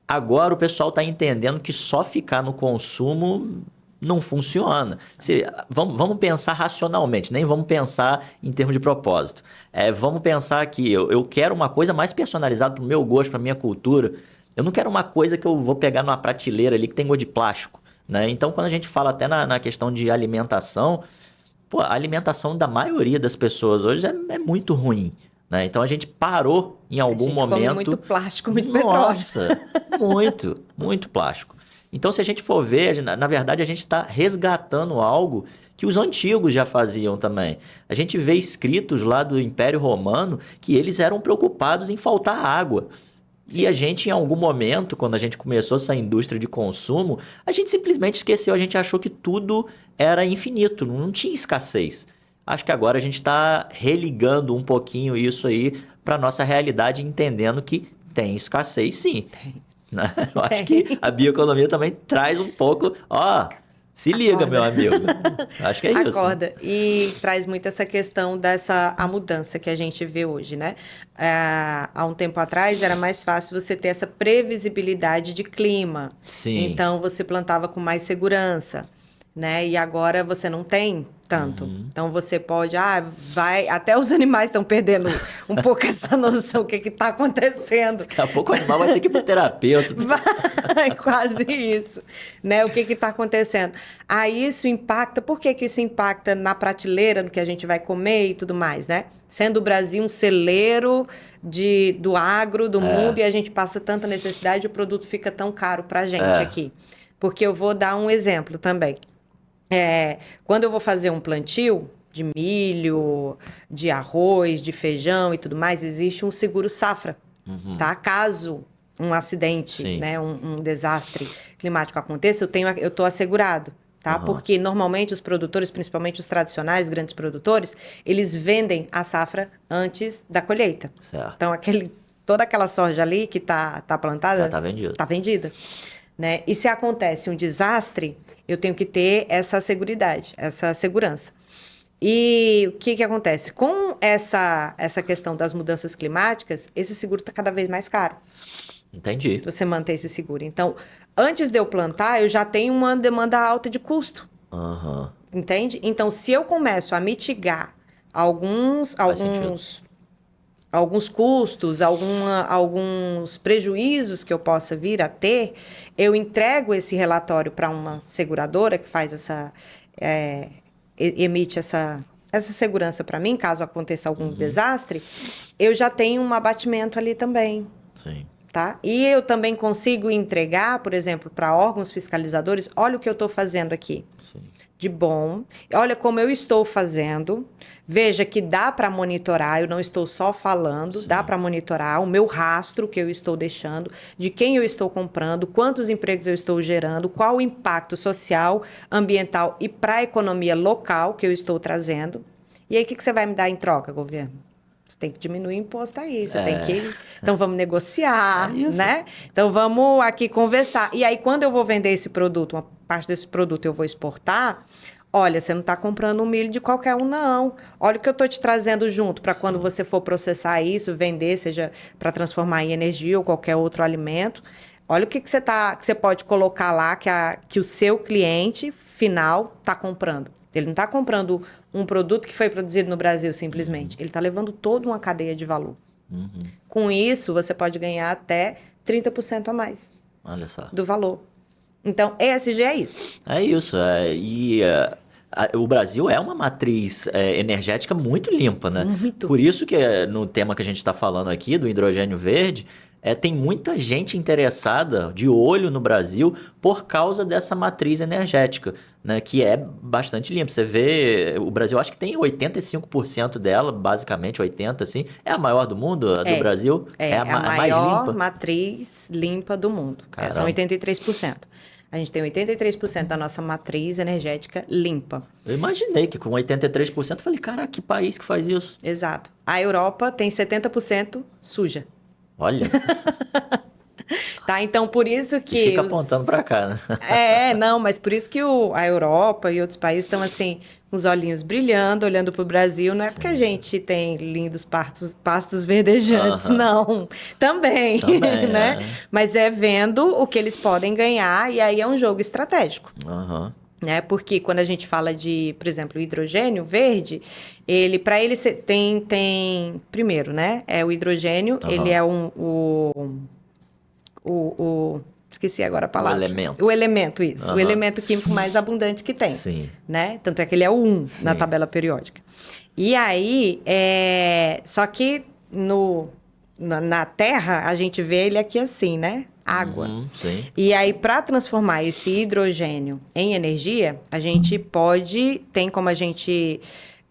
Agora o pessoal está entendendo que só ficar no consumo não funciona. Vamos pensar racionalmente, nem vamos pensar em termos de propósito. Vamos pensar que eu quero uma coisa mais personalizada para o meu gosto, para a minha cultura. Eu não quero uma coisa que eu vou pegar numa prateleira ali que tem gosto de plástico, né? Então, quando a gente fala até na questão de alimentação, pô, a alimentação da maioria das pessoas hoje é muito ruim, né? Então, a gente parou em algum momento... come muito plástico, muito petróleo. Nossa, muito plástico. Então, se a gente for ver, na verdade, a gente está resgatando algo que os antigos já faziam também. A gente vê escritos lá do Império Romano que eles eram preocupados em faltar água. E a gente, em algum momento, quando a gente começou essa indústria de consumo, a gente simplesmente esqueceu, a gente achou que tudo era infinito, não tinha escassez. Acho que agora a gente está religando um pouquinho isso aí para a nossa realidade, entendendo que tem escassez sim. Tem. Né? Eu acho que a bioeconomia também traz um pouco... Se liga, Acorda. meu amigo. Acho que é isso. Acorda. E traz muito essa questão a mudança que a gente vê hoje, né? Há um tempo atrás era mais fácil você ter essa previsibilidade de clima. Sim. Então você plantava com mais segurança, né? E agora você não tem tanto. Então você pode, até os animais estão perdendo um pouco essa noção, o que está acontecendo. Daqui a pouco o animal vai ter que ir para terapeuta. Vai, quase isso, né? O que está acontecendo? Aí isso impacta, por que isso impacta na prateleira, no que a gente vai comer e tudo mais, né? Sendo o Brasil um celeiro do agro, do mundo, e a gente passa tanta necessidade, o produto fica tão caro para a gente aqui. Porque eu vou dar um exemplo também. Quando eu vou fazer um plantio de milho, de arroz, de feijão e tudo mais, existe um seguro safra, tá? Caso um acidente, né, um desastre climático aconteça, eu tô assegurado, tá? Porque normalmente os produtores, principalmente os tradicionais, grandes produtores, eles vendem a safra antes da colheita. Certo. Então, toda aquela soja ali que tá plantada... Já tá vendida. Tá vendida, né? E se acontece um desastre, eu tenho que ter essa seguridade, essa segurança. E o que acontece? Com essa questão das mudanças climáticas, esse seguro está cada vez mais caro. Entendi. Você manter esse seguro. Então, antes de eu plantar, eu já tenho uma demanda alta de custo. Entende? Então, se eu começo a mitigar alguns custos, alguns prejuízos que eu possa vir a ter, eu entrego esse relatório para uma seguradora que faz emite essa segurança para mim, caso aconteça algum desastre, eu já tenho um abatimento ali também. Sim. Tá? E eu também consigo entregar, por exemplo, para órgãos fiscalizadores, olha o que eu estou fazendo aqui. Sim. De bom, olha como eu estou fazendo, veja que dá para monitorar, eu não estou só falando, Sim. dá para monitorar o meu rastro que eu estou deixando, de quem eu estou comprando, quantos empregos eu estou gerando, qual o impacto social, ambiental e para a economia local que eu estou trazendo. E aí, o que você vai me dar em troca, governo? Você tem que diminuir o imposto aí, você tem que... Então, vamos negociar, né? Então, vamos aqui conversar. E aí, quando eu vou vender esse produto, uma parte desse produto eu vou exportar, olha, você não está comprando um milho de qualquer um, não. Olha o que eu estou te trazendo junto para quando você for processar isso, vender, seja para transformar em energia ou qualquer outro alimento. Olha o que você pode colocar lá que o seu cliente final está comprando. Ele não está comprando um produto que foi produzido no Brasil, simplesmente. Ele está levando toda uma cadeia de valor. Com isso, você pode ganhar até 30% a mais. Olha só. Do valor. Então, ESG é isso. É isso. O Brasil é uma matriz energética muito limpa, né? Muito. Por isso que no tema que a gente está falando aqui, do hidrogênio verde, tem muita gente interessada, de olho no Brasil, por causa dessa matriz energética, né? Que é bastante limpa. Você vê, o Brasil, acho que tem 85% dela, basicamente 80%, assim. É a maior do mundo, a do Brasil? É a mais maior limpa? São 83%. A gente tem 83% da nossa matriz energética limpa. Eu imaginei que com 83%, eu falei, caraca, que país que faz isso? Exato. A Europa tem 70% suja. Olha. Tá, então por isso que... E fica apontando pra cá, né? Não, mas por isso que a Europa e outros países estão assim, com os olhinhos brilhando, olhando pro Brasil. Não é porque a gente tem lindos pastos verdejantes, não. Também, né? Mas é vendo o que eles podem ganhar e aí é um jogo estratégico. né? Porque quando a gente fala de, por exemplo, o hidrogênio verde, para ele primeiro, né? O hidrogênio, ele é esqueci agora a palavra. O elemento. O elemento, isso. O elemento químico mais abundante que tem. Sim. Né? Tanto é que ele é o 1 na tabela periódica. E aí, só que na Terra, a gente vê ele aqui assim, né? Água. Sim. E aí, para transformar esse hidrogênio em energia, a gente tem como a gente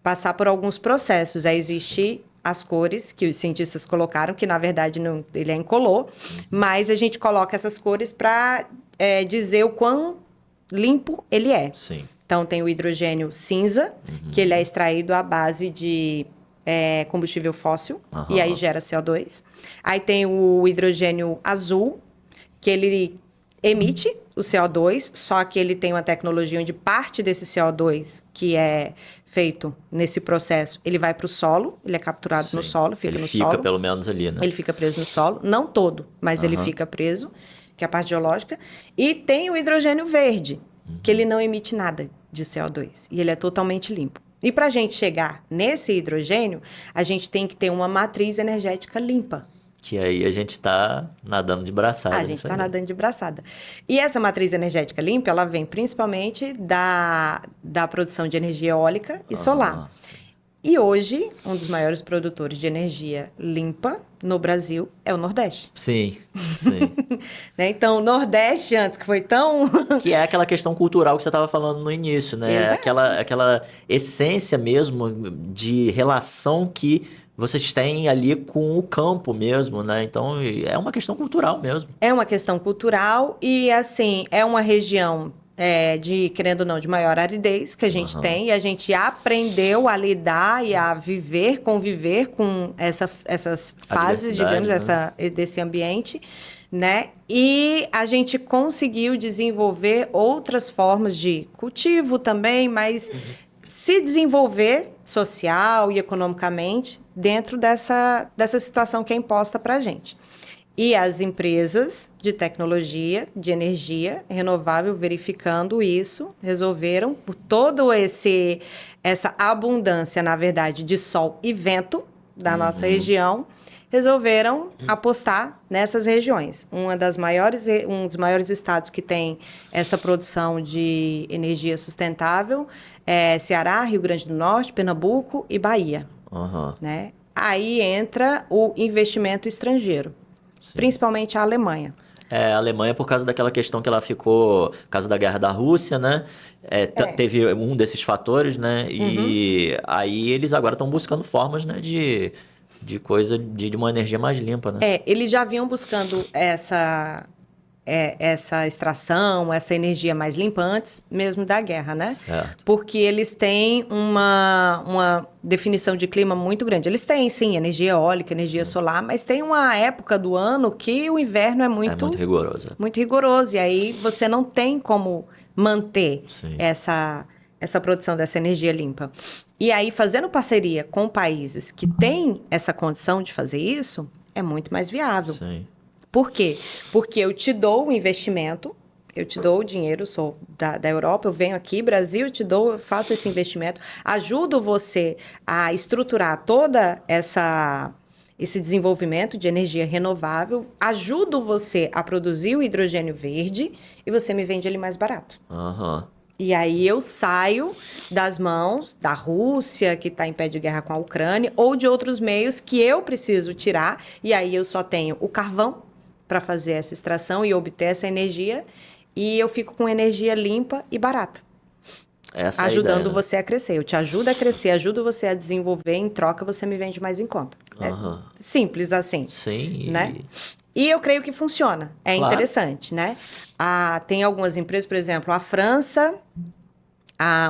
passar por alguns processos. Aí existe as cores que os cientistas colocaram, que na verdade ele é incolor, mas a gente coloca essas cores para dizer o quão limpo ele é. Sim. Então, tem o hidrogênio cinza, que ele é extraído à base de combustível fóssil, e aí gera CO2. Aí tem o hidrogênio azul, que ele emite o CO2, só que ele tem uma tecnologia onde parte desse CO2 que é feito nesse processo, ele vai para o solo, ele é capturado no solo, fica no solo. Ele fica pelo menos ali, né? Ele fica preso no solo, não todo, mas ele fica preso, que é a parte geológica. E tem o hidrogênio verde, que ele não emite nada de CO2, e ele é totalmente limpo. E para a gente chegar nesse hidrogênio, a gente tem que ter uma matriz energética limpa. Que aí a gente está nadando de braçada. A gente está nadando de braçada. E essa matriz energética limpa, ela vem principalmente da produção de energia eólica e solar. E hoje, um dos maiores produtores de energia limpa no Brasil é o Nordeste. Sim. Né? Então, o Nordeste, antes que foi tão... Que é aquela questão cultural que você estava falando no início, né? Aquela essência mesmo de relação que vocês têm ali com o campo mesmo, né? Então, é uma questão cultural mesmo. É uma questão cultural e, assim, é uma região querendo ou não, de maior aridez que a gente tem. E a gente aprendeu a lidar e a conviver com essas fases, digamos, né? desse ambiente, né? E a gente conseguiu desenvolver outras formas de cultivo também, mas se desenvolver social e economicamente dentro dessa situação que é imposta para a gente. E as empresas de tecnologia, de energia renovável, verificando isso, resolveram, por toda essa abundância, na verdade, de sol e vento da nossa região, resolveram apostar nessas regiões. Um dos maiores estados que tem essa produção de energia sustentável é Ceará, Rio Grande do Norte, Pernambuco e Bahia. Né? Aí entra o investimento estrangeiro. Sim. Principalmente a Alemanha. A Alemanha, por causa daquela questão que ela ficou, por causa da guerra da Rússia, né? Teve um desses fatores, né? E aí eles agora estão buscando formas, né, de uma energia mais limpa, né? Eles já vinham buscando essa extração, essa energia mais limpa antes mesmo da guerra, né? Porque eles têm uma definição de clima muito grande. Eles têm, sim, energia eólica, energia solar, mas tem uma época do ano que o inverno é muito rigoroso. Muito rigoroso, e aí você não tem como manter essa produção dessa energia limpa. E aí, fazendo parceria com países que têm essa condição de fazer isso, é muito mais viável. Sim. Por quê? Porque eu te dou o investimento, eu te dou o dinheiro, sou da Europa, eu venho aqui, Brasil, eu faço esse investimento, ajudo você a estruturar toda esse desenvolvimento de energia renovável, ajudo você a produzir o hidrogênio verde e você me vende ele mais barato. E aí eu saio das mãos da Rússia, que está em pé de guerra com a Ucrânia, ou de outros meios que eu preciso tirar, e aí eu só tenho o carvão para fazer essa extração e obter essa energia, e eu fico com energia limpa e barata. Essa ajudando é a ideia, né? você a crescer. Eu te ajudo a crescer, ajudo você a desenvolver, em troca você me vende mais em conta. É simples assim. Sim. Né? E eu creio que funciona. É Claro. interessante, né? Tem algumas empresas, por exemplo, a França,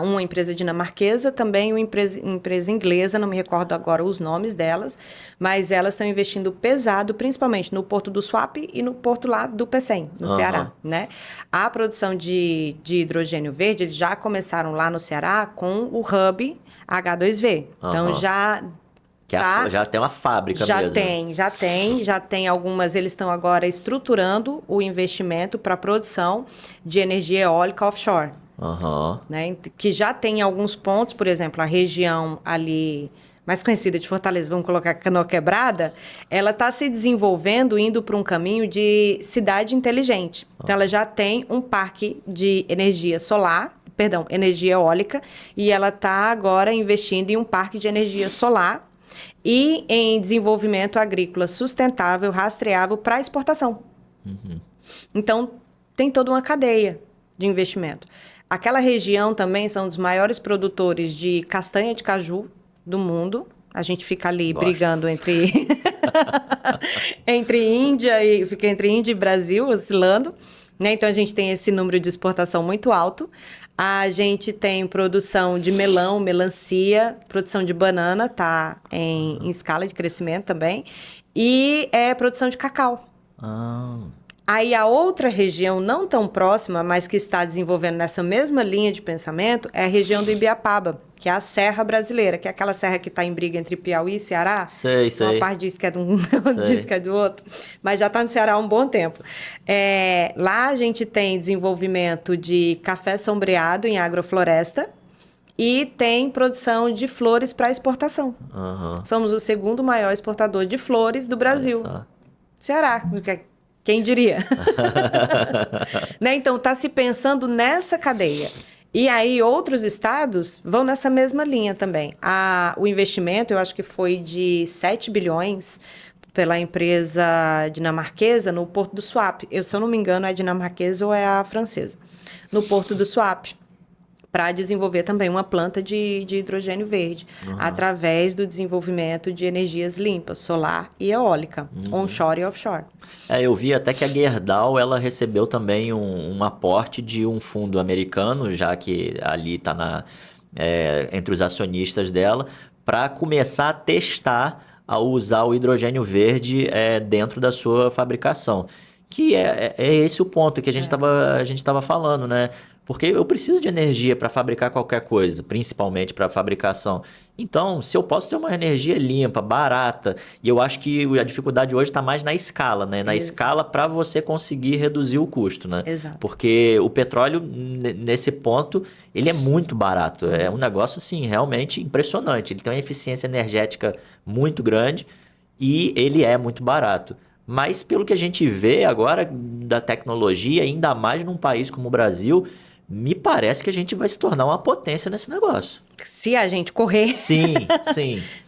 uma empresa dinamarquesa, também uma empresa inglesa, não me recordo agora os nomes delas, mas elas estão investindo pesado, principalmente no Porto do Suape e no Porto lá do Pecém, no Ceará, né? A produção de hidrogênio verde, eles já começaram lá no Ceará com o hub H2V. Então, já tem uma fábrica mesmo. Já tem algumas, eles estão agora estruturando o investimento para a produção de energia eólica offshore. né? Que já tem alguns pontos, por exemplo, a região ali mais conhecida de Fortaleza, vamos colocar Canoa Quebrada, ela está se desenvolvendo, indo para um caminho de cidade inteligente. Então, ela já tem um parque de energia solar, energia eólica, e ela está agora investindo em um parque de energia solar e em desenvolvimento agrícola sustentável, rastreável para exportação. Então, tem toda uma cadeia de investimento. Aquela região também são dos maiores produtores de castanha de caju do mundo. A gente fica ali brigando entre entre Índia e Brasil, oscilando, né? Então a gente tem esse número de exportação muito alto. A gente tem produção de melão, melancia, produção de banana, tá em escala de crescimento também, e produção de cacau. Aí a outra região não tão próxima, mas que está desenvolvendo nessa mesma linha de pensamento, é a região do Ibiapaba, que é a Serra Brasileira, que é aquela serra que está em briga entre Piauí e Ceará. Sei. Uma parte diz que é de um, diz que é do outro, mas já está no Ceará há um bom tempo. Lá a gente tem desenvolvimento de café sombreado em agrofloresta e tem produção de flores para exportação. Somos o segundo maior exportador de flores do Brasil. Ceará, quem diria? Né? Então, está se pensando nessa cadeia. E aí, outros estados vão nessa mesma linha também. O investimento, eu acho que foi de 7 bilhões pela empresa dinamarquesa no Porto do Suape. Se eu não me engano, é a dinamarquesa ou é a francesa. No Porto do Suape, para desenvolver também uma planta de hidrogênio verde, através do desenvolvimento de energias limpas, solar e eólica, onshore e offshore. Eu vi até que a Gerdau, ela recebeu também um aporte de um fundo americano, já que ali está entre os acionistas dela, para começar a testar a usar o hidrogênio verde dentro da sua fabricação. Que é esse o ponto que a gente estava falando, né? Porque eu preciso de energia para fabricar qualquer coisa, principalmente para fabricação. Então, se eu posso ter uma energia limpa, barata, e eu acho que a dificuldade hoje está mais na escala, né? Na escala para você conseguir reduzir o custo, né? Exato. Porque o petróleo, nesse ponto, ele é muito barato. É um negócio, assim, realmente impressionante. Ele tem uma eficiência energética muito grande e ele é muito barato. Mas pelo que a gente vê agora da tecnologia, ainda mais num país como o Brasil, me parece que a gente vai se tornar uma potência nesse negócio. Se a gente correr. Sim.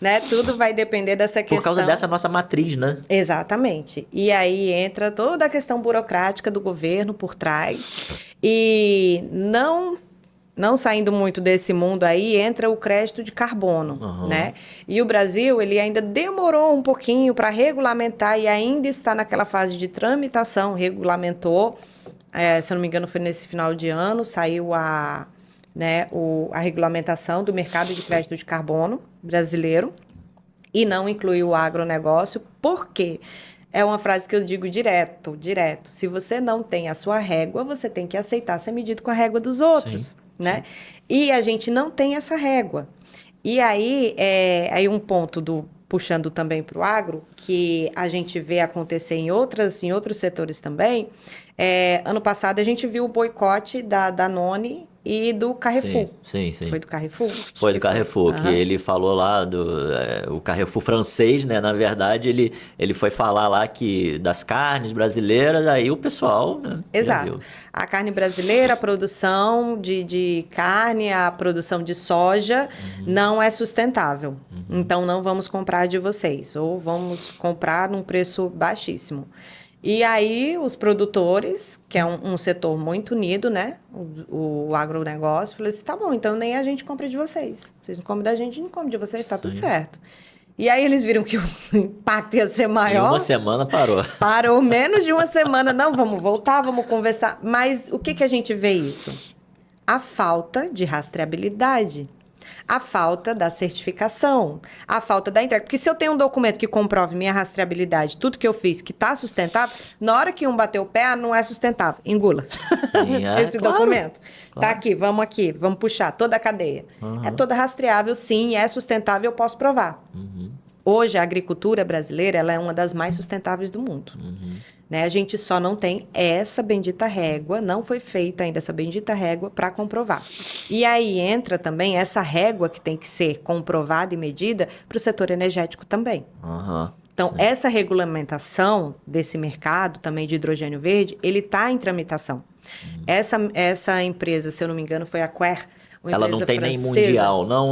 Né? Tudo vai depender dessa questão. Por causa dessa nossa matriz, né? Exatamente. E aí entra toda a questão burocrática do governo por trás. E não saindo muito desse mundo aí, entra o crédito de carbono, né? E o Brasil, ele ainda demorou um pouquinho para regulamentar e ainda está naquela fase de tramitação, regulamentou, se eu não me engano foi nesse final de ano, saiu a regulamentação do mercado de crédito de carbono brasileiro e não incluiu o agronegócio, por quê? É uma frase que eu digo direto. Se você não tem a sua régua, você tem que aceitar ser medido com a régua dos outros, né? E a gente não tem essa régua. E aí um ponto puxando também para o agro, que a gente vê acontecer em outros setores também. Ano passado a gente viu o boicote da Danone e do Carrefour. Sim. Foi do Carrefour? Foi do Carrefour, que ele falou lá o Carrefour francês, né? Na verdade, ele foi falar lá das carnes brasileiras, aí o pessoal, né? Exato. A carne brasileira, a produção de carne, a produção de soja não é sustentável. Então, não vamos comprar de vocês, ou vamos comprar num preço baixíssimo. E aí, os produtores, que é um setor muito unido, né? O agronegócio, falou assim, tá bom, então nem a gente compra de vocês. Vocês não compram da gente, não compra de vocês, tá tudo certo. E aí, eles viram que o impacto ia ser maior. Em uma semana parou. Parou menos de uma semana. Não, vamos voltar, vamos conversar. Mas o que a gente vê isso? A falta de rastreabilidade. A falta da certificação, a falta da entrega. Porque se eu tenho um documento que comprove minha rastreabilidade, tudo que eu fiz que está sustentável, na hora que um bater o pé, não é sustentável. Engula. Sim, esse documento. Claro. Tá aqui, vamos puxar toda a cadeia. É toda rastreável, sim, é sustentável, eu posso provar. Hoje, a agricultura brasileira ela é uma das mais sustentáveis do mundo. né? A gente só não tem essa bendita régua, não foi feita ainda essa bendita régua para comprovar. E aí entra também essa régua que tem que ser comprovada e medida para o setor energético também. Então, sim. essa regulamentação desse mercado também de hidrogênio verde, ele está em tramitação. Essa empresa, se eu não me engano, foi a Quer, uma Ela empresa não tem francesa. nem mundial, não?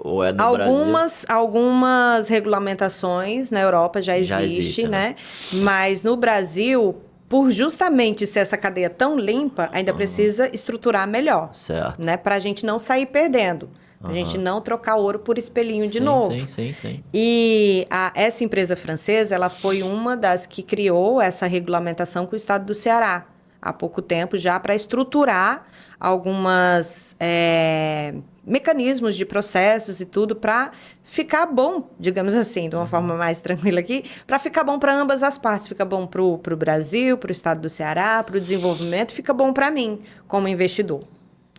Ou é no Brasil? Algumas regulamentações na Europa já Já existe, existe, né? Mas no Brasil, por justamente ser essa cadeia tão limpa, ainda precisa estruturar melhor. Certo. Né? Para a gente não sair perdendo. Para a gente não trocar ouro por espelhinho de novo. Sim. E essa empresa francesa, ela foi uma das que criou essa regulamentação com o estado do Ceará há pouco tempo já para estruturar algumas mecanismos de processos e tudo para ficar bom, digamos assim, de uma forma mais tranquila aqui, para ficar bom para ambas as partes. Fica bom para o Brasil, para o estado do Ceará, para o desenvolvimento, fica bom para mim como investidor.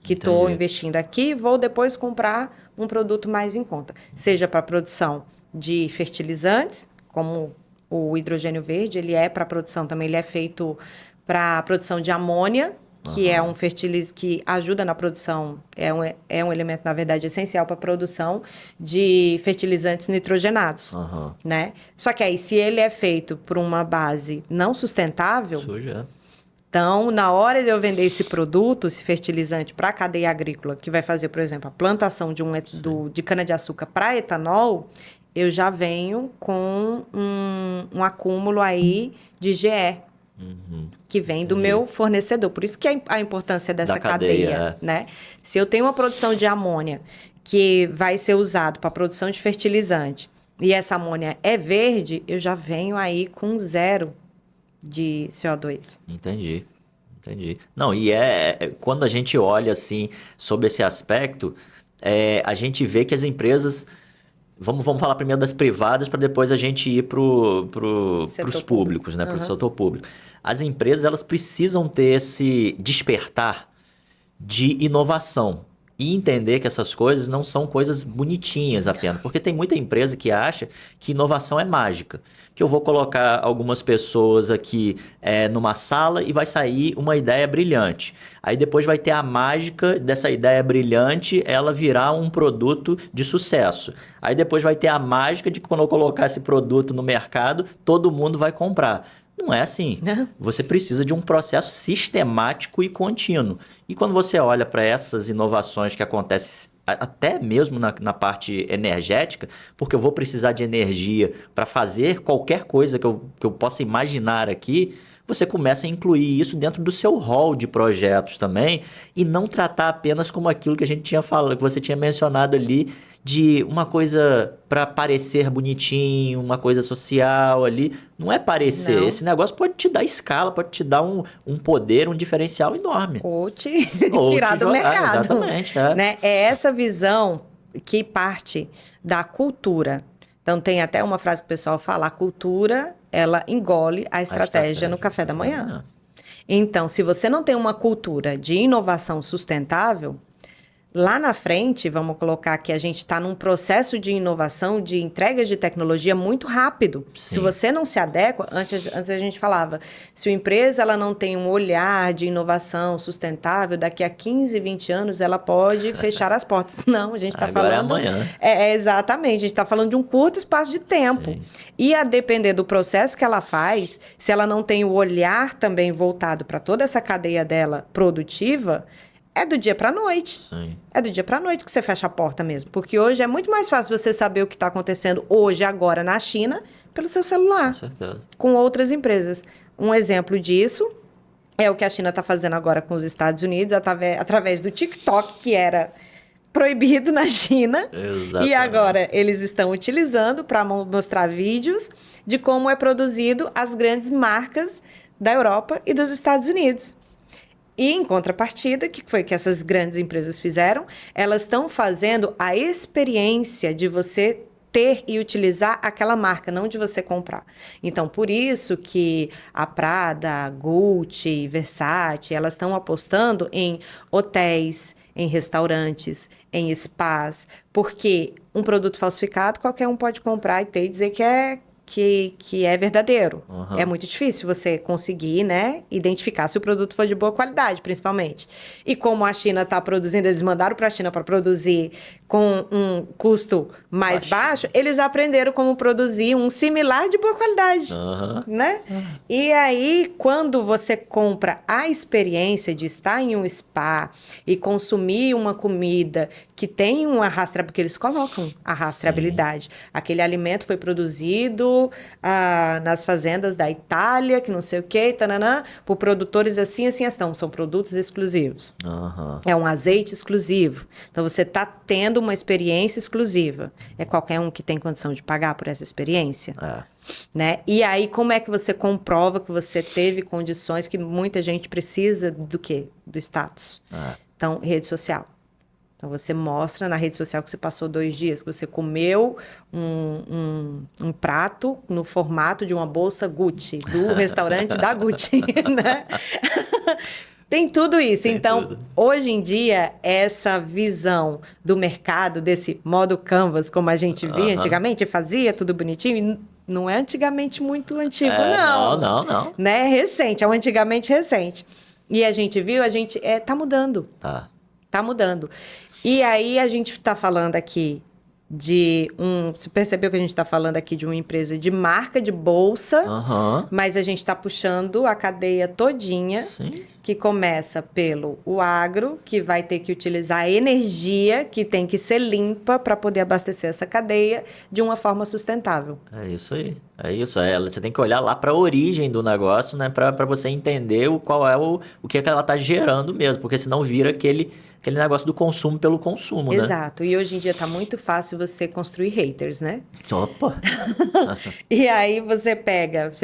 Que estou investindo aqui, vou depois comprar um produto mais em conta. Seja para produção de fertilizantes, como o hidrogênio verde, ele é para produção também, ele é feito para produção de amônia, que é um fertilizante que ajuda na produção, é um elemento, na verdade, essencial para a produção de fertilizantes nitrogenados, né? Só que aí, se ele é feito por uma base não sustentável... Suja. Então, na hora de eu vender esse produto, esse fertilizante para a cadeia agrícola, que vai fazer, por exemplo, a plantação de cana-de-açúcar para etanol, eu já venho com um acúmulo aí de GE, que vem do meu fornecedor. Por isso que a importância dessa cadeia, né? Se eu tenho uma produção de amônia que vai ser usado para a produção de fertilizante e essa amônia é verde, eu já venho aí com 0 de CO2. Entendi. Não, e quando a gente olha assim sobre esse aspecto, a gente vê que as empresas... Vamos falar primeiro das privadas para depois a gente ir para os públicos, né? Para o setor público. As empresas, elas precisam ter esse despertar de inovação e entender que essas coisas não são coisas bonitinhas apenas. Porque tem muita empresa que acha que inovação é mágica. Que eu vou colocar algumas pessoas aqui numa sala e vai sair uma ideia brilhante. Aí depois vai ter a mágica dessa ideia brilhante, ela virar um produto de sucesso. Aí depois vai ter a mágica de que quando eu colocar esse produto no mercado, todo mundo vai comprar. Não é assim. Você precisa de um processo sistemático e contínuo. E quando você olha para essas inovações que acontecem até mesmo na parte energética, porque eu vou precisar de energia para fazer qualquer coisa que eu possa imaginar aqui, você começa a incluir isso dentro do seu hall de projetos também e não tratar apenas como aquilo que a gente tinha falado, que você tinha mencionado ali, de uma coisa para parecer bonitinho, uma coisa social ali. Não é parecer. Não. Esse negócio pode te dar escala, pode te dar um poder, um diferencial enorme. Ou te tirar do mercado. Exatamente. Né? É essa visão que parte da cultura. Então, tem até uma frase que o pessoal fala, a cultura, ela engole a estratégia no café da manhã. Então, se você não tem uma cultura de inovação sustentável, lá na frente, vamos colocar que a gente está num processo de inovação, de entregas de tecnologia muito rápido. Sim. Se você não se adequa, antes a gente falava, se a empresa ela não tem um olhar de inovação sustentável, daqui a 15, 20 anos ela pode fechar as portas. Não, a gente está falando... Agora é amanhã. Exatamente, a gente está falando de um curto espaço de tempo. Sim. E a depender do processo que ela faz, se ela não tem o olhar também voltado para toda essa cadeia dela produtiva... É do dia para a noite. Sim. É do dia para a noite que você fecha a porta mesmo. Porque hoje é muito mais fácil você saber o que está acontecendo hoje, agora, na China, pelo seu celular. Com certeza. Com outras empresas. Um exemplo disso é o que a China está fazendo agora com os Estados Unidos, através do TikTok, que era proibido na China. Exatamente. E agora eles estão utilizando para mostrar vídeos de como é produzido as grandes marcas da Europa e dos Estados Unidos. E, em contrapartida, o que foi que essas grandes empresas fizeram? Elas estão fazendo a experiência de você ter e utilizar aquela marca, não de você comprar. Então, por isso que a Prada, Gucci, Versace, elas estão apostando em hotéis, em restaurantes, em spas, porque um produto falsificado qualquer um pode comprar e ter e dizer que é que é verdadeiro. Uhum. É muito difícil você conseguir, né, identificar se o produto for de boa qualidade, principalmente. E como a China está produzindo, eles mandaram para a China para produzir com um custo mais baixo, eles aprenderam como produzir um similar de boa qualidade, né? E aí, quando você compra a experiência de estar em um spa e consumir uma comida que tem uma rastreabilidade, porque eles colocam a rastreabilidade. Aquele alimento foi produzido nas fazendas da Itália, que não sei o quê, tananã, por produtores assim, assim, assim. São produtos exclusivos. É um azeite exclusivo. Então, você está tendo uma experiência exclusiva. É qualquer um que tem condição de pagar por essa experiência? Né? E aí, como é que você comprova que você teve condições que muita gente precisa do quê? Do status. Então, rede social. Então, você mostra na rede social que você passou 2 dias, que você comeu um prato no formato de uma bolsa Gucci, do restaurante da Gucci, né? Tem tudo isso. Tem então, tudo. Hoje em dia, essa visão do mercado, desse modo canvas, como a gente via antigamente, fazia tudo bonitinho, não é antigamente muito antigo, não. Não. Né? É recente, é um antigamente recente. E a gente viu, tá mudando. Tá mudando. E aí, a gente está falando aqui você percebeu que a gente está falando aqui de uma empresa de marca de bolsa, mas a gente está puxando a cadeia todinha, que começa pelo agro, que vai ter que utilizar a energia que tem que ser limpa para poder abastecer essa cadeia de uma forma sustentável. É isso aí. É isso. Você tem que olhar lá para a origem do negócio, né, para você entender qual é o que ela está gerando mesmo, porque senão vira aquele negócio do consumo pelo consumo, né? Exato. E hoje em dia tá muito fácil você construir haters, né? Opa! E aí você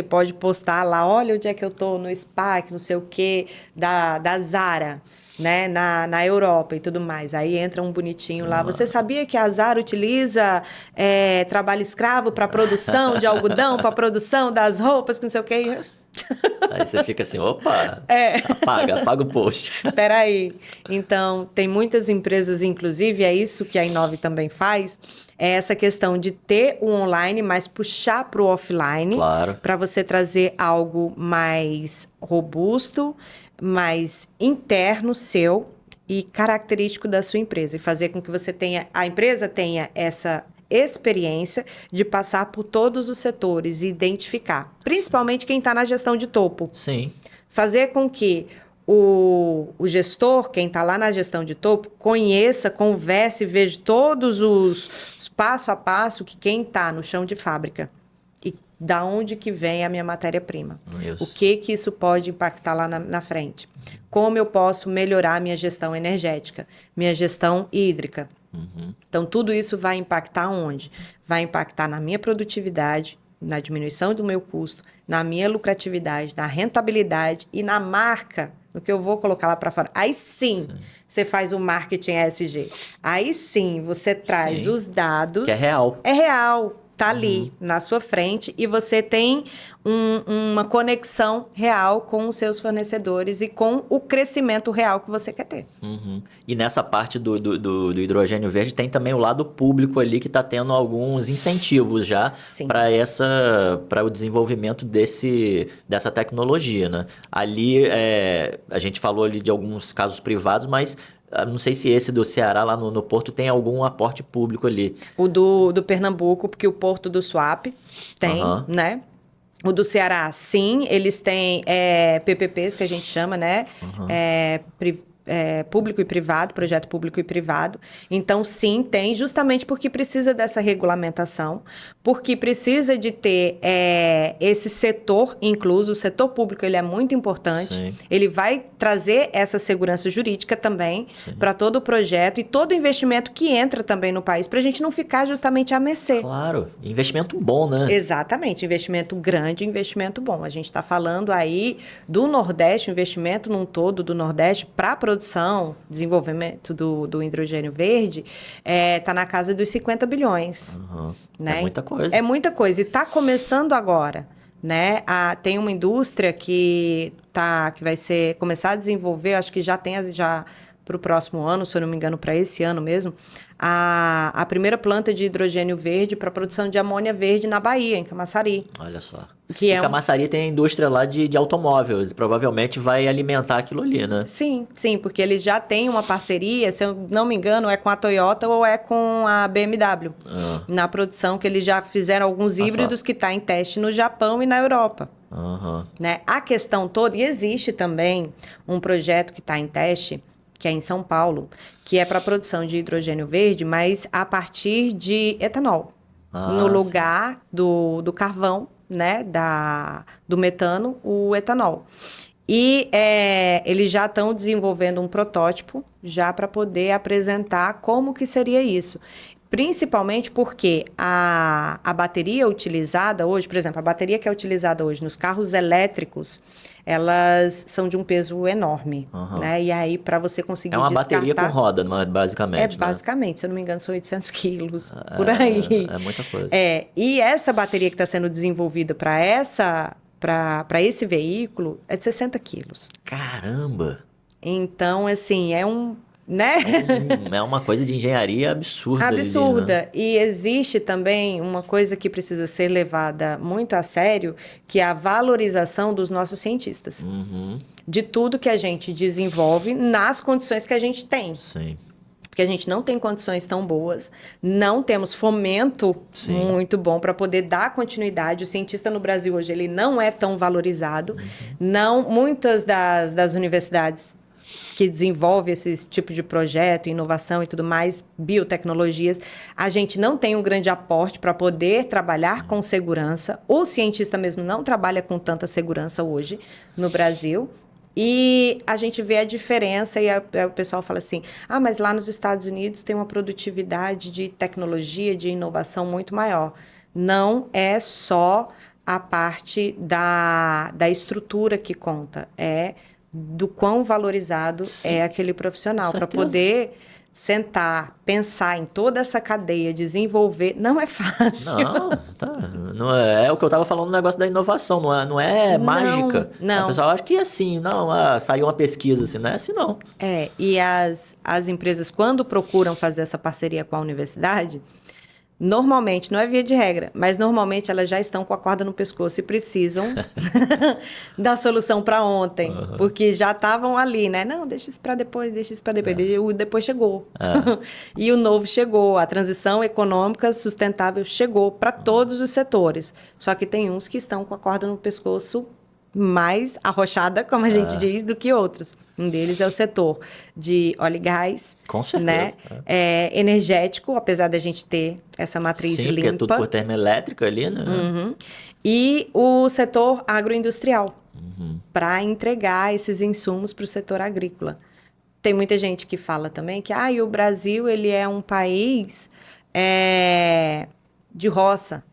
pode postar lá, olha onde é que eu tô no spa, que não sei o quê, da Zara, né? Na Europa e tudo mais. Aí entra um bonitinho lá. Você sabia que a Zara utiliza trabalho escravo para produção de algodão, para produção das roupas, que não sei o quê? Aí você fica assim, opa, apaga o post. Peraí. Então, tem muitas empresas, inclusive, é isso que a Inove também faz, é essa questão de ter o online, mas puxar para o offline, para você trazer algo mais robusto, mais interno seu e característico da sua empresa. E fazer com que a empresa tenha essa experiência de passar por todos os setores e identificar, principalmente quem está na gestão de topo. Sim. Fazer com que o gestor, quem está lá na gestão de topo, conheça, converse, veja todos os passo a passo que quem está no chão de fábrica e da onde que vem a minha matéria-prima. O que isso pode impactar lá na frente. Como eu posso melhorar a minha gestão energética, minha gestão hídrica. Então, tudo isso vai impactar onde? Vai impactar na minha produtividade, na diminuição do meu custo, na minha lucratividade, na rentabilidade e na marca, no que eu vou colocar lá para fora. Aí sim, você faz o marketing ESG. Aí sim, você traz os dados. Que é real. É real. Tá ali na sua frente e você tem uma conexão real com os seus fornecedores e com o crescimento real que você quer ter. E nessa parte do hidrogênio verde tem também o lado público ali que está tendo alguns incentivos já para o desenvolvimento dessa tecnologia, né? Ali a gente falou ali de alguns casos privados, mas não sei se esse do Ceará, lá no Porto, tem algum aporte público ali. O do Pernambuco, porque o Porto do Suape tem, né? O do Ceará, sim, eles têm PPPs, que a gente chama, né? Público e privado, projeto público e privado. Então, sim, tem, justamente porque precisa dessa regulamentação, porque precisa de ter esse setor incluso. O setor público ele é muito importante. Sim. Ele vai trazer essa segurança jurídica também para todo o projeto e todo investimento que entra também no país, para a gente não ficar justamente à mercê. Claro, investimento bom, né? Exatamente, investimento grande, investimento bom. A gente está falando aí do Nordeste, investimento num todo do Nordeste para a produção, desenvolvimento do hidrogênio verde, está na casa dos 50 bilhões. Né? É muita coisa. É muita coisa. E está começando agora. Né? Tem uma indústria que vai começar a desenvolver, acho que já para o próximo ano, se eu não me engano, para esse ano mesmo, a primeira planta de hidrogênio verde para produção de amônia verde na Bahia, em Camaçari. Olha só. Que é Camaçari tem a indústria lá de automóvel, provavelmente vai alimentar aquilo ali, né? Sim, sim, porque eles já têm uma parceria, se eu não me engano, é com a Toyota ou é com a BMW, na produção, que eles já fizeram alguns híbridos que está em teste no Japão e na Europa. Né? A questão toda, e existe também um projeto que está em teste, que é em São Paulo, que é para a produção de hidrogênio verde, mas a partir de etanol, no lugar do carvão, né, do metano, o etanol. E eles já estão desenvolvendo um protótipo já para poder apresentar como que seria isso. Principalmente porque a bateria utilizada hoje, por exemplo, a bateria que é utilizada hoje nos carros elétricos, elas são de um peso enorme, né? E aí, para você conseguir descartar... É uma bateria com roda, basicamente, basicamente, se eu não me engano, são 800 quilos, por aí. É muita coisa. E essa bateria que está sendo desenvolvida para esse veículo é de 60 quilos. Caramba! Então, assim, né? É uma coisa de engenharia absurda. Absurda. Ali, né? E existe também uma coisa que precisa ser levada muito a sério, que é a valorização dos nossos cientistas. De tudo que a gente desenvolve nas condições que a gente tem. Sim. Porque a gente não tem condições tão boas, não temos fomento muito bom para poder dar continuidade. O cientista no Brasil hoje ele não é tão valorizado. Muitas das universidades que desenvolve esse tipo de projeto, inovação e tudo mais, biotecnologias, a gente não tem um grande aporte para poder trabalhar com segurança. O cientista mesmo não trabalha com tanta segurança hoje no Brasil. E a gente vê a diferença e o pessoal fala assim, mas lá nos Estados Unidos tem uma produtividade de tecnologia, de inovação muito maior. Não é só a parte da estrutura que conta, é do quão valorizado é aquele profissional, para poder sentar, pensar em toda essa cadeia, desenvolver, não é fácil. Não é o que eu estava falando no negócio da inovação, não é mágica. Não. O pessoal acha que é assim, saiu uma pesquisa assim, não é assim não. E as empresas, quando procuram fazer essa parceria com a universidade, normalmente, não é via de regra, mas normalmente elas já estão com a corda no pescoço e precisam da solução para ontem, porque já estavam ali, né? Não, deixa isso para depois. O depois chegou. E o novo chegou, a transição econômica sustentável chegou para todos os setores. Só que tem uns que estão com a corda no pescoço mais arrochada, como a gente diz, do que outros. Um deles é o setor de óleo e gás. Com certeza. Né? Energético, apesar da gente ter essa matriz limpa. Sim, porque é tudo por termoelétrica ali, né? E o setor agroindustrial, para entregar esses insumos para o setor agrícola. Tem muita gente que fala também que o Brasil ele é um país de roça.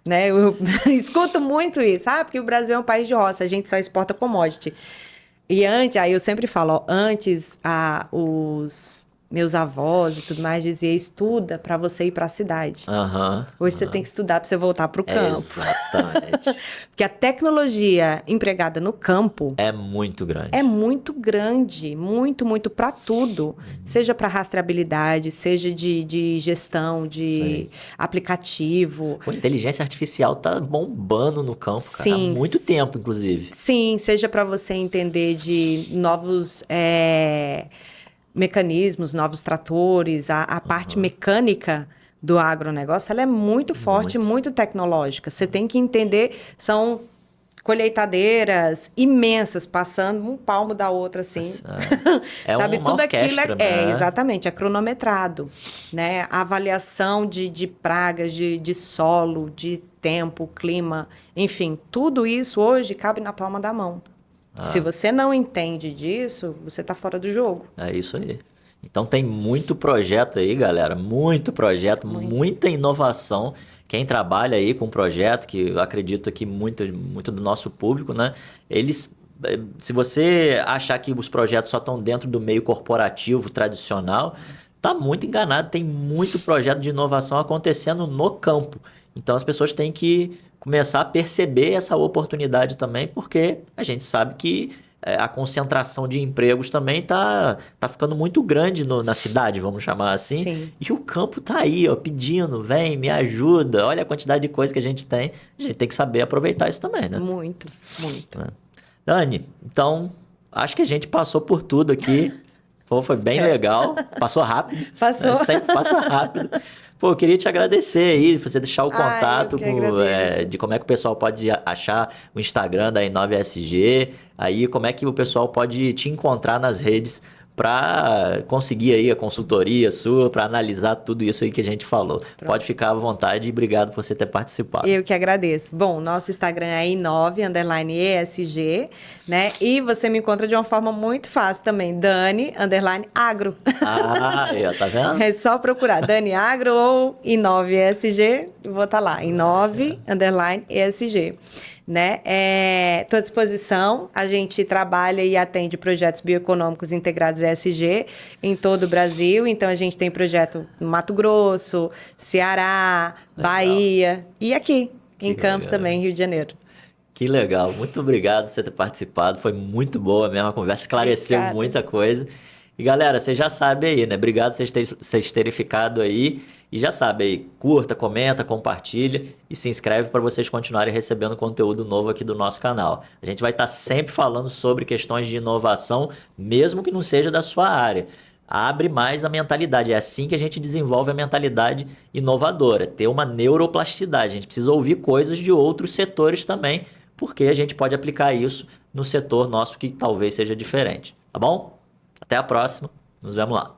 Né? Eu escuto muito isso, porque o Brasil é um país de roça, a gente só exporta commodity. E aí eu sempre falo, antes os meus avós e tudo mais diziam, estuda para você ir para a cidade. Hoje você tem que estudar para você voltar para o campo. Exatamente. Porque a tecnologia empregada no campo... é muito grande. É muito grande, muito, muito para tudo. Seja para rastreabilidade, seja de gestão, de aplicativo. A inteligência artificial tá bombando no campo, cara, Sim. Há muito tempo, inclusive. Sim, seja para você entender de novos... mecanismos, novos tratores, a parte mecânica do agronegócio, ela é muito forte, muito tecnológica. Você tem que entender, são colheitadeiras imensas, passando um palmo da outra, assim. Sabe, uma tudo orquestra, aquilo exatamente, é cronometrado, né? A avaliação de pragas, de solo, de tempo, clima, enfim, tudo isso hoje cabe na palma da mão. Se você não entende disso, você está fora do jogo. É isso aí. Então tem muito projeto aí, galera. Muito projeto, muita inovação. Quem trabalha aí com projeto, que eu acredito que muito do nosso público, né? Se você achar que os projetos só estão dentro do meio corporativo tradicional, tá muito enganado. Tem muito projeto de inovação acontecendo no campo. Então as pessoas têm que começar a perceber essa oportunidade também, porque a gente sabe que a concentração de empregos também tá ficando muito grande na cidade, vamos chamar assim. Sim. E o campo tá aí, ó, pedindo, vem, me ajuda. Olha a quantidade de coisa que a gente tem. A gente tem que saber aproveitar isso também, né? Muito, muito. Dani, então, acho que a gente passou por tudo aqui. Pô, foi bem legal. Passou rápido. Passou. Né? Sempre passa rápido. Pô, eu queria te agradecer aí, você deixar o contato eu que agradeço. de como é que o pessoal pode achar o Instagram da I9SG, aí como é que o pessoal pode te encontrar nas redes para conseguir aí a consultoria sua, para analisar tudo isso aí que a gente falou. Pronto. Pode ficar à vontade e obrigado por você ter participado. Eu que agradeço. Bom, nosso Instagram é i9_ESG, né? E você me encontra de uma forma muito fácil também, Dani_Agro. Ah, aí, ó, tá vendo? É só procurar Dani Agro ou i9ESG, vou estar lá, i9_ESG. Né? Estou à disposição, a gente trabalha e atende projetos bioeconômicos integrados ESG em todo o Brasil, então a gente tem projeto no Mato Grosso, Ceará, legal. Bahia e aqui, em Campos também, Rio de Janeiro. Que legal, muito obrigado por você ter participado, foi muito boa mesmo a conversa, esclareceu muita coisa. E galera, vocês já sabem aí, né? Obrigado por vocês terem ficado aí. E já sabe aí, curta, comenta, compartilha e se inscreve para vocês continuarem recebendo conteúdo novo aqui do nosso canal. A gente vai estar sempre falando sobre questões de inovação, mesmo que não seja da sua área. Abre mais a mentalidade, é assim que a gente desenvolve a mentalidade inovadora, ter uma neuroplasticidade. A gente precisa ouvir coisas de outros setores também, porque a gente pode aplicar isso no setor nosso que talvez seja diferente. Tá bom? Até a próxima, nos vemos lá.